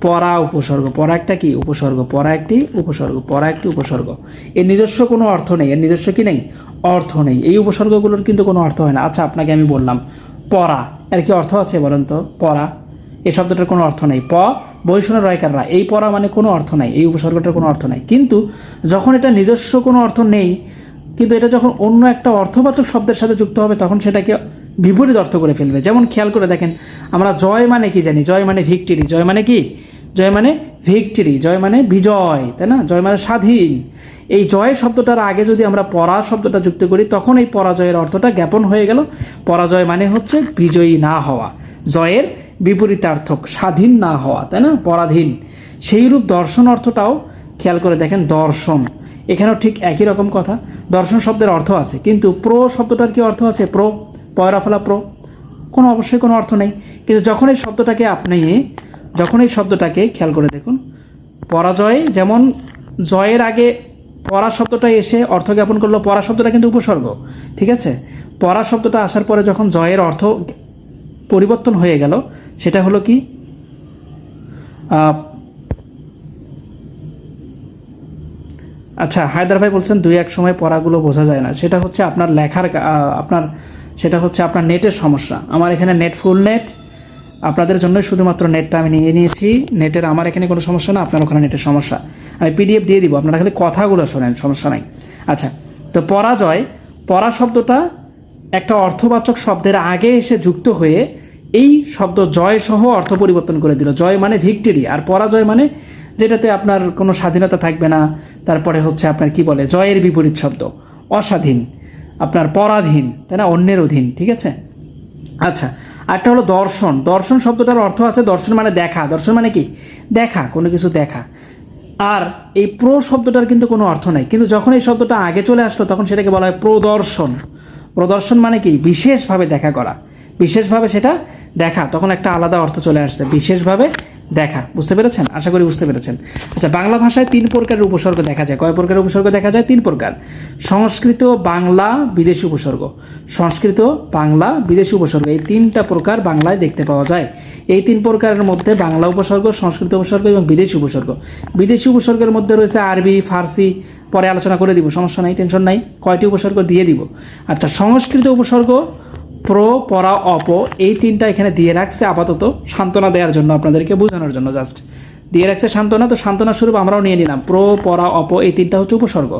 পরা উপসর্গ, পরা একটা কি উপসর্গ, পরা একটি উপসর্গ, পরা একটি উপসর্গ। এর নিজস্ব কোনো অর্থ নেই, এর নিজস্ব কি নেই, অর্থ নেই। এই উপসর্গগুলোর কিন্তু কোনো অর্থ হয় না। আচ্ছা আপনাকে আমি বললাম পরা, এর কি অর্থ আছে বলেন তো? পরা এই শব্দটার কোনো অর্থ নেই। বৈষণ্য রয়কাররা, এই পরা মানে কোনো অর্থ নাই, এই উপসর্গটার কোনো অর্থ নাই। কিন্তু যখন এটা নিজস্ব কোনো অর্থ নেই, কিন্তু এটা যখন অন্য একটা অর্থবাচক শব্দের সাথে যুক্ত হবে তখন সেটাকে বিপরীত অর্থ করে ফেলবে। যেমন খেয়াল করে দেখেন, আমরা জয় মানে কি জানি? জয় মানে ভিক্টরি। জয় মানে কি? জয় মানে ভিক্টরি, জয় মানে বিজয়, তাই না? জয় মানে স্বাধীন। এই জয় শব্দটার আগে যদি আমরা পরা শব্দটা যুক্ত করি তখন এই পরাজয়ের অর্থটা জ্ঞাপন হয়ে গেল। পরাজয় মানে হচ্ছে বিজয়ী না হওয়া, জয়ের বিপরীতার্থক স্বাধীন না হওয়া, তাই না? পরাধীন। সেইরূপ দর্শন অর্থটাও খেয়াল করে দেখেন, দর্শন এখানেও ঠিক একই রকম কথা। দর্শন শব্দের অর্থ আছে, কিন্তু প্রো শব্দটার কি অর্থ আছে? প্রো, পয়রাফলা প্রো, কোনো অবশ্যই কোনো অর্থ নেই। কিন্তু যখন এই শব্দটাকে খেয়াল করে দেখুন, পরাজয় যেমন জয়ের আগে পরা শব্দটা এসে অর্থ জ্ঞাপন করলো, পরা শব্দটা কিন্তু উপসর্গ, ঠিক আছে? পরা শব্দটা আসার পরে যখন জয়ের অর্থ পরিবর্তন হয়ে গেল, সেটা হলো কি? আচ্ছা হায়দার ভাই বলছেন দুই এক সময় পড়াগুলো বোঝা যায় না, সেটা হচ্ছে আপনার লেখার সেটা হচ্ছে আপনার নেটের সমস্যা। আমার এখানে নেট ফুল নেট, আপনাদের জন্য শুধুমাত্র নেটটা আমি নিয়ে নিয়েছি। নেটের আমার এখানে কোনো সমস্যা না, আপনার ওখানে নেটের সমস্যা। আমি পিডিএফ দিয়ে দিব, আপনারা খালি কথাগুলো শোনেন, সমস্যা নাই। আচ্ছা, তো পরাজয়, পরা শব্দটা একটা অর্থবাচক শব্দের আগে এসে যুক্ত হয়ে এই শব্দ জয় সহ অর্থ পরিবর্তন করে দিল। জয় মানে ভিক্টরি, আর পরাজয় মানে যেটাতে আপনার কোনো স্বাধীনতা থাকবে না। তারপরে হচ্ছে আপনার কি বলে, জয়ের বিপরীত শব্দ অস্বাধীন, আপনার পরাধীন, তাই না? অন্যের অধীন, ঠিক আছে? আচ্ছা, একটা হলো দর্শন। দর্শন শব্দটার অর্থ আছে দর্শন মানে দেখা। দর্শন মানে কি? দেখা, কোনো কিছু দেখা। আর এই প্রো শব্দটার কিন্তু কোনো অর্থ নাই, কিন্তু যখন এই শব্দটা আগে চলে আসলো তখন সেটাকে বলা হয় প্রদর্শন। প্রদর্শন মানে কি? বিশেষভাবে দেখা করা, বিশেষভাবে সেটা দেখা, তখন একটা আলাদা অর্থ চলে আসছে, বিশেষভাবে দেখা। বুঝতে পেরেছেন? আশা করি বুঝতে পেরেছেন। আচ্ছা, বাংলা ভাষায় 3 প্রকারের উপসর্গ দেখা যায়। কয় প্রকারের উপসর্গ দেখা যায়? 3 প্রকার। সংস্কৃত, বাংলা, বিদেশি উপসর্গ। সংস্কৃত, বাংলা, বিদেশি উপসর্গ, এই 3টা প্রকার বাংলায় দেখতে পাওয়া যায়। এই 3 প্রকারের মধ্যে বাংলা উপসর্গ, সংস্কৃত উপসর্গ এবং বিদেশি উপসর্গ। বিদেশি উপসর্গের মধ্যে রয়েছে আরবি, ফার্সি, পরে আলোচনা করে দিব, সমস্যা নাই, টেনশন নাই, কয়টি উপসর্গ দিয়ে দিব। আচ্ছা, সংস্কৃত উপসর্গ প্রো, পরা, অপ, এই 3টা এখানে দিয়ে রাখছে আপাতত সান্ত্বনা দেওয়ার জন্য, আপনাদেরকে বোঝানোর জন্য জাস্ট দিয়ে রাখছে সান্ত্বনা। তো সান্ত্বনা স্বরূপ আমরাও নিয়ে নিলাম প্রো, পরা, অপ, এই 3টা হচ্ছে উপসর্গ।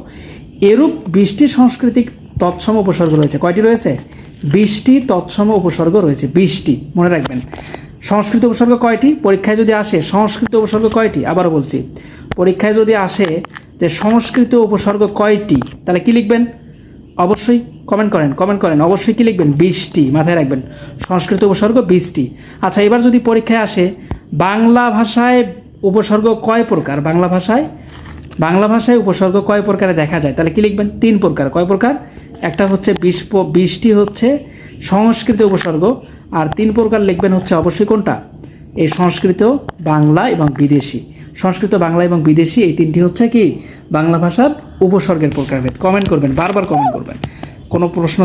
এরূপ 20টি সাংস্কৃতিক তৎসম উপসর্গ রয়েছে। কয়টি রয়েছে? 20টি তৎসম উপসর্গ রয়েছে, 20টি, মনে রাখবেন। সংস্কৃত উপসর্গ কয়টি? পরীক্ষায় যদি আসে সংস্কৃত উপসর্গ কয়টি, আবারও বলছি, পরীক্ষায় যদি আসে যে সংস্কৃত উপসর্গ কয়টি, তাহলে কি লিখবেন? অবশ্যই কমেন্ট করেন, অবশ্যই কি লিখবেন? 20টি, মাথায় রাখবেন, সংস্কৃত উপসর্গ 20টি। আচ্ছা, এবার যদি পরীক্ষায় আসে বাংলা ভাষায় উপসর্গ কয় প্রকার, বাংলা ভাষায় উপসর্গ কয় প্রকারে দেখা যায়, তাহলে কি লিখবেন? 3 প্রকার। কয় প্রকার? একটা হচ্ছে 20টি হচ্ছে সংস্কৃত উপসর্গ, আর 3 প্রকার লিখবেন হচ্ছে অবশ্যই কোনটা? এই সংস্কৃত, বাংলা এবং বিদেশি। সংস্কৃত, বাংলা এবং বিদেশি, এই 3টি হচ্ছে কি বাংলা ভাষার উপসর্গের প্রকারভেদ। কমেন্ট করবেন, বারবার কমেন্ট করবেন। কোনো প্রশ্ন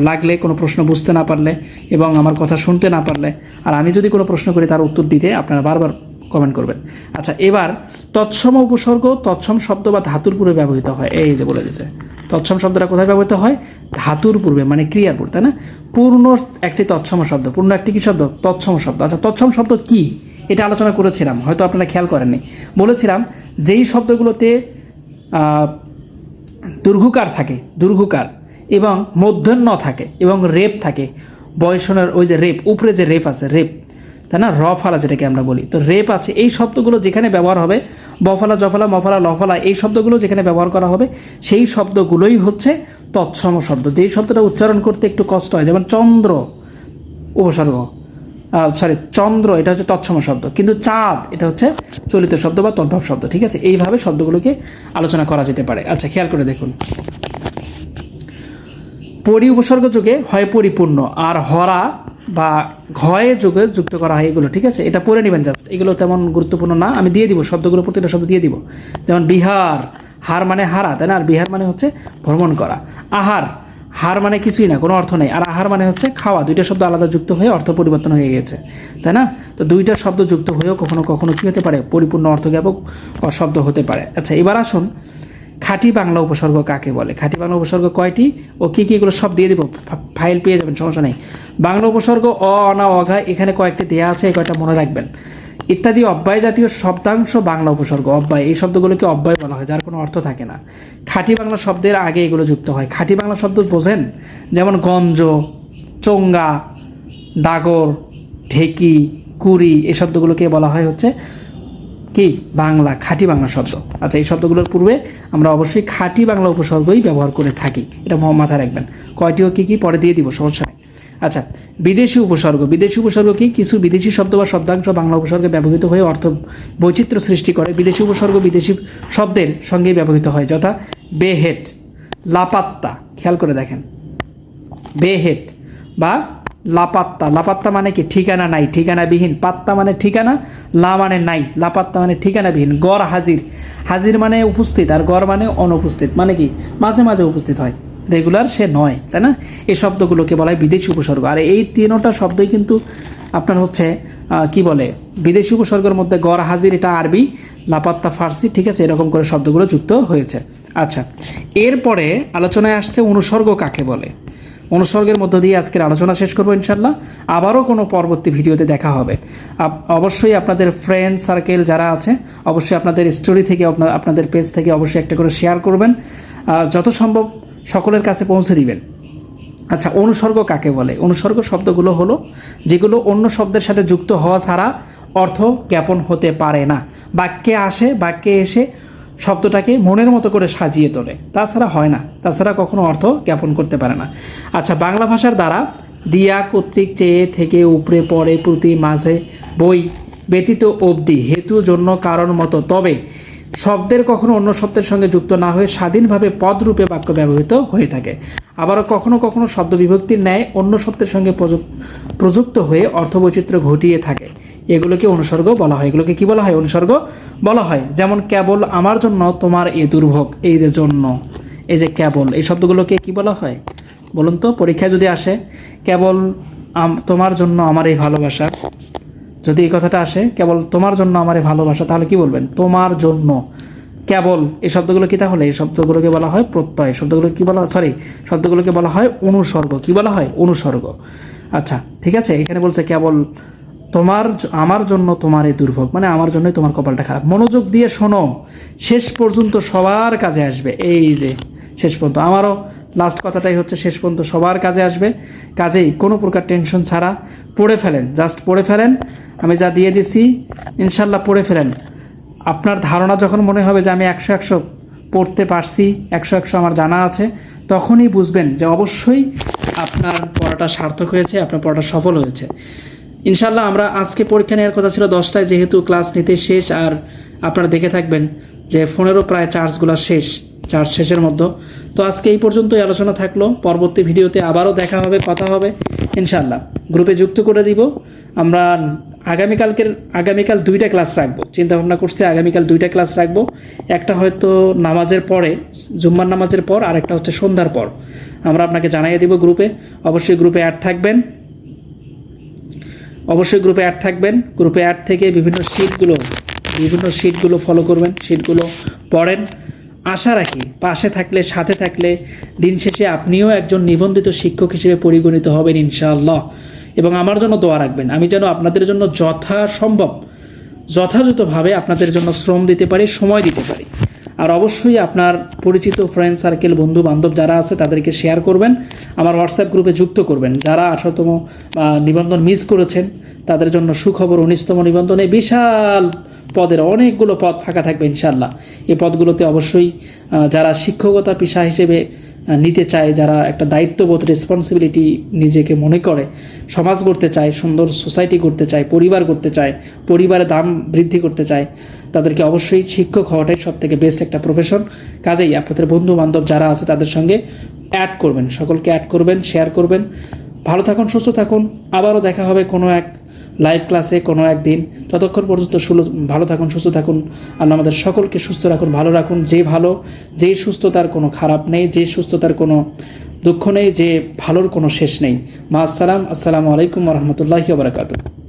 লাগলে, কোনো প্রশ্ন বুঝতে না পারলে এবং আমার কথা শুনতে না পারলে, আর আমি যদি কোনো প্রশ্ন করি তার উত্তর দিতে আপনারা বারবার কমেন্ট করবেন। আচ্ছা, এবার তৎসম উপসর্গ তৎসম শব্দ বা ধাতুর পূর্বে ব্যবহৃত হয়। এই যে বলে দিয়েছে, তৎসম শব্দটা কোথায় ব্যবহৃত হয়? ধাতুর পূর্বে, মানে ক্রিয়ার পূর্বে, তাই না? পূর্ণ একটি তৎসম শব্দ, পূর্ণ একটি কি শব্দ? তৎসম শব্দ। আচ্ছা, তৎসম শব্দ কি, এটা আলোচনা করেছিলাম, হয়তো আপনারা খেয়াল করেননি। বলেছিলাম যেই শব্দগুলোতে দীর্ঘকার থাকে, দীর্ঘকার, এবং মূর্ধন্য থাকে এবং রেপ থাকে, বয়সনের ওই যে রেপ, উপরে যে রেপ আছে, রেপ, তাই না? রফালা যেটাকে আমরা বলি, তো রেপ আছে। এই শব্দগুলো যেখানে ব্যবহার হবে, বফালা, জফালা, মফালা, লফালা, এই শব্দগুলো যেখানে ব্যবহার করা হবে সেই শব্দগুলোই হচ্ছে তৎসম শব্দ। যেই শব্দটা উচ্চারণ করতে একটু কষ্ট হয়, যেমন চন্দ্র উপসর্গ, চন্দ্র এটা হচ্ছে তৎসম শব্দ, কিন্তু চাঁদ এটা হচ্ছে চলিত শব্দ বা তদ্ভব শব্দ, ঠিক আছে? এইভাবে শব্দগুলোকে আলোচনা করা যেতে পারে। আচ্ছা, খেয়াল করে দেখুন, পরি উপসর্গ যুগে হয় পরিপূর্ণ, আর হরা বা ঘয়ে যুগে যুক্ত করা হয় এগুলো, ঠিক আছে? এটা পড়ে নেবেন জাস্ট, এগুলো তেমন গুরুত্বপূর্ণ না, আমি দিয়ে দিব শব্দগুলো, প্রতিটা শব্দ দিয়ে দিব। যেমন বিহার, হার মানে হারা, তাই না? আর বিহার মানে হচ্ছে ভ্রমণ করা। আহার, হার মানে কিছুই না, কোনো অর্থ নেই, আর আহার মানে হচ্ছে খাওয়া, 2টা শব্দ আলাদা যুক্ত হয়ে অর্থ পরিবর্তন হয়ে গেছে, তাই না? তো দুইটা শব্দ যুক্ত হয়েও কখনো কখনো কী হতে পারে, পরিপূর্ণ অর্থজ্ঞাপক শব্দ হতে পারে। আচ্ছা, এবার আসুন খাঁটি বাংলা উপসর্গ কাকে বলে। খাঁটি বাংলা উপসর্গ কয়টি ও কী কী, এগুলো সব দিয়ে দেবো, ফাইল পেয়ে যাবেন, সমস্যা নেই। বাংলা উপসর্গ অ, অনা, অঘা, এখানে কয়েকটি দেওয়া আছে, এই কয়টা মনে রাখবেন। ইত্যাদি অব্যয় জাতীয় শব্দাংশ বাংলা উপসর্গ। অব্যয়, এই শব্দগুলোকে অব্যয় বলা হয়, যার কোনো অর্থ থাকে না। খাঁটি বাংলা শব্দের আগে এগুলো যুক্ত হয়। খাঁটি বাংলা শব্দ বোঝেন, যেমন গঞ্জ, চোঙ্গা, ডাগর, ঢেকি, কুড়ি, এই শব্দগুলোকে বলা হয় হচ্ছে কি, বাংলা, খাঁটি বাংলা শব্দ। আচ্ছা, এই শব্দগুলোর পূর্বে আমরা অবশ্যই খাঁটি বাংলা উপসর্গই ব্যবহার করে থাকি, এটা মাথায় রাখবেন। কয়টিও কী কী পরে দিয়ে দিব, সমস্যা নেই। আচ্ছা, বিদেশি উপসর্গ। বিদেশি উপসর্গ কি, কিছু বিদেশি শব্দ বা শব্দাংশ বাংলা উপসর্গে ব্যবহৃত হয়ে অর্থ বৈচিত্র্য সৃষ্টি করে। বিদেশি উপসর্গ বিদেশি শব্দের সঙ্গে ব্যবহৃত হয়, যথা বেহেট, লাপাত্তা, খেয়াল করে দেখেন, বেহেট বা লাপাত্তা। লাপাত্তা মানে কি, ঠিকানা নাই, ঠিকানাবিহীন। পাত্তা মানে ঠিকানা, লা মানে নাই, লাপাত্তা মানে ঠিকানাবিহীন। গড় হাজির, হাজির মানে উপস্থিত, আর গড় মানে অনুপস্থিত, মানে কি মাঝে মাঝে উপস্থিত হয়, রেগুলার সে নয়, তাই না? এই শব্দগুলোকে বলা হয় বিদেশি উপসর্গ। আর এই তিনটা শব্দই কিন্তু আপনার হচ্ছে কি বলে, বিদেশি উপসর্গের মধ্যে গড় হাজির এটা আরবি, লাপাত্তা ফার্সি, ঠিক আছে, এরকম করে শব্দগুলো যুক্ত হয়েছে। আচ্ছা, এরপরে আলোচনায় আসছে অনুসর্গ কাকে বলে। অনুসর্গের মধ্য দিয়ে আজকের আলোচনা শেষ করবো ইনশাল্লাহ। আবারও কোনো পরবর্তী ভিডিওতে দেখা হবে। অবশ্যই আপনাদের ফ্রেন্ড সার্কেল যারা আছে, অবশ্যই আপনাদের স্টোরি থেকে, আপনাদের পেজ থেকে অবশ্যই একটা করে শেয়ার করবেন, যত সম্ভব সকলের কাছে পৌঁছে দিবেন। আচ্ছা, অনুসর্গ কাকে বলে। অনুসর্গ শব্দগুলো হলো যেগুলো অন্য শব্দের সাথে যুক্ত হওয়া ছাড়া অর্থ জ্ঞাপন হতে পারে না। বাক্যে আসে, বাক্যে এসে শব্দটাকে মনের মতো করে সাজিয়ে তোলে, তাছাড়া হয় না, তাছাড়া কখনো অর্থ জ্ঞাপন করতে পারে না। আচ্ছা, বাংলা ভাষার দ্বারা দিয়া, কর্তৃক, চেয়ে, থেকে, উপরে, পরে, প্রতি, মাঝে, বই ব্যতীত, অবধি, হেতু, জন্য, কারণ মতো, তবে শব্দের কখনো অন্য শব্দের সঙ্গে যুক্ত না হয়ে স্বাধীনভাবে পদরূপে বাক্য ব্যবহৃত হয়ে থাকে। আবারও কখনো কখনো শব্দ বিভক্তির ন্যায় অন্য শব্দের সঙ্গে প্রযুক্ত হয়ে অর্থবৈচিত্র্য ঘটিয়ে থাকে। এগুলোকে অনুসর্গ বলা হয়। এগুলোকে কি বলা হয়, অনুসর্গ বলা হয়। যেমন কেবল আমার জন্য তোমার এ দুর্ভোগ, এই যে জন্য, এই যে কেবল, এই শব্দগুলোকে কি বলা হয় বলুন তো, পরীক্ষায় যদি আসে কেবল তোমার জন্য আমার এই ভালোবাসা, যদি এই কথাটা আসে কেবল তোমার জন্য আমার এই ভালোবাসা, তাহলে কি বলবেন, তোমার জন্য কেবল। এই শব্দগুলো কি, তাহলে এই শব্দগুলোকে বলা হয় প্রত্যয়। শব্দগুলো কি বলা হয়, শব্দগুলোকে বলা হয় অনুসর্গ। কি বলা হয়, অনুসর্গ। আচ্ছা, ঠিক আছে, এখানে বলছে কেবল আমার জন্য তোমার এই দুর্ভোগ, মানে আমার জন্যই তোমার কপালটা খারাপ। মনোযোগ দিয়ে শোনো, শেষ পর্যন্ত সবার কাজে আসবে। এই যে শেষ পর্যন্ত, আমারও লাস্ট কথাটাই হচ্ছে শেষ পর্যন্ত সবার কাজে আসবে। কাজেই কোনো প্রকার টেনশন ছাড়া পড়ে ফেলেন, জাস্ট পড়ে ফেলেন। আমি যা দিয়ে দিছি ইনশাল্লাহ পড়ে ফেলেন। আপনার ধারণা যখন মনে হবে যে আমি 100 পড়তে পারছি, 100 আমার জানা আছে, তখনই বুঝবেন যে অবশ্যই আপনার পড়াটা সার্থক হয়েছে, আপনার পড়াটা সফল হয়েছে ইনশাল্লাহ। আমরা আজকে পরীক্ষা নেওয়ার কথা ছিল 10টায়, যেহেতু ক্লাস নিতে শেষ, আর আপনারা দেখে থাকবেন যে ফোনেরও প্রায় চার্জ শেষের মধ্যে। তো আজকে এই পর্যন্তই আলোচনা থাকলো। পরবর্তী ভিডিওতে আবারও দেখা হবে, কথা হবে ইনশাল্লাহ। গ্রুপে যুক্ত করে দিব। আমরা আগামীকাল 2টা ক্লাস রাখবো, চিন্তা ভাবনা করছি আগামীকাল 2টা ক্লাস রাখবো। একটা হয়তো নামাজের পরে, জুম্মার নামাজের পর, আর একটা হচ্ছে সন্ধ্যার পর। আমরা আপনাকে জানিয়ে দিব গ্রুপে। অবশ্যই গ্রুপে অ্যাড থাকবেন, গ্রুপে অ্যাড থেকে বিভিন্ন শিটগুলো ফলো করবেন, শিটগুলো পড়েন। আশা রাখি পাশে থাকলে, সাথে থাকলে দিন শেষে আপনিও একজন নিবন্ধিত শিক্ষক হিসেবে পরিগণিত হবেন ইনশাআল্লাহ। এবং আমার জন্য দোয়া রাখবেন, আমি যেন আপনাদের জন্য যথাযথভাবে আপনাদের জন্য শ্রম দিতে পারি, সময় দিতে পারি। আর অবশ্যই আপনার পরিচিত ফ্রেন্ড সার্কেল, বন্ধু বান্ধব যারা আছে তাদেরকে শেয়ার করবেন, আমার হোয়াটসঅ্যাপ গ্রুপে যুক্ত করবেন। যারা 18তম নিবন্ধন মিস করেছেন তাদের জন্য সুখবর, 19তম নিবন্ধনে বিশাল পদের অনেকগুলো পদ ফাঁকা থাকবে ইনশাআল্লাহ। এই পদগুলোতে অবশ্যই যারা শিক্ষকতা পেশা হিসেবে নিতে চায়, যারা একটা দায়িত্ববোধ, রেসপন্সিবিলিটি নিজেকে মনে করে, সমাজ গড়তে চায়, সুন্দর সোসাইটি করতে চায়, পরিবার করতে চায়, পরিবারের দাম বৃদ্ধি করতে চায়, তাদেরকে অবশ্যই শিক্ষক হওয়াটাই সবথেকে বেস্ট একটা প্রফেশন। কাজেই আপনাদের বন্ধু বান্ধব যারা আছে তাদের সঙ্গে অ্যাড করবেন, সকলকে অ্যাড করবেন, শেয়ার করবেন। ভালো থাকুন, সুস্থ থাকুন। আবারও দেখা হবে কোনো এক লাইভ ক্লাসে কোনো একদিন। ততক্ষণ পর্যন্ত ভালো থাকুন, সুস্থ থাকুন। আল্লাহ আমাদের সকলকে সুস্থ রাখুন, ভালো রাখুন। যে সুস্থতার কোনো খারাপ নেই, যে সুস্থতার কোনো দুঃখ নেই, যে ভালোর কোনো শেষ নেই। মা আসসালাম, আসসালামু আলাইকুম ওয়া রাহমাতুল্লাহি ওয়া বারাকাতুহু।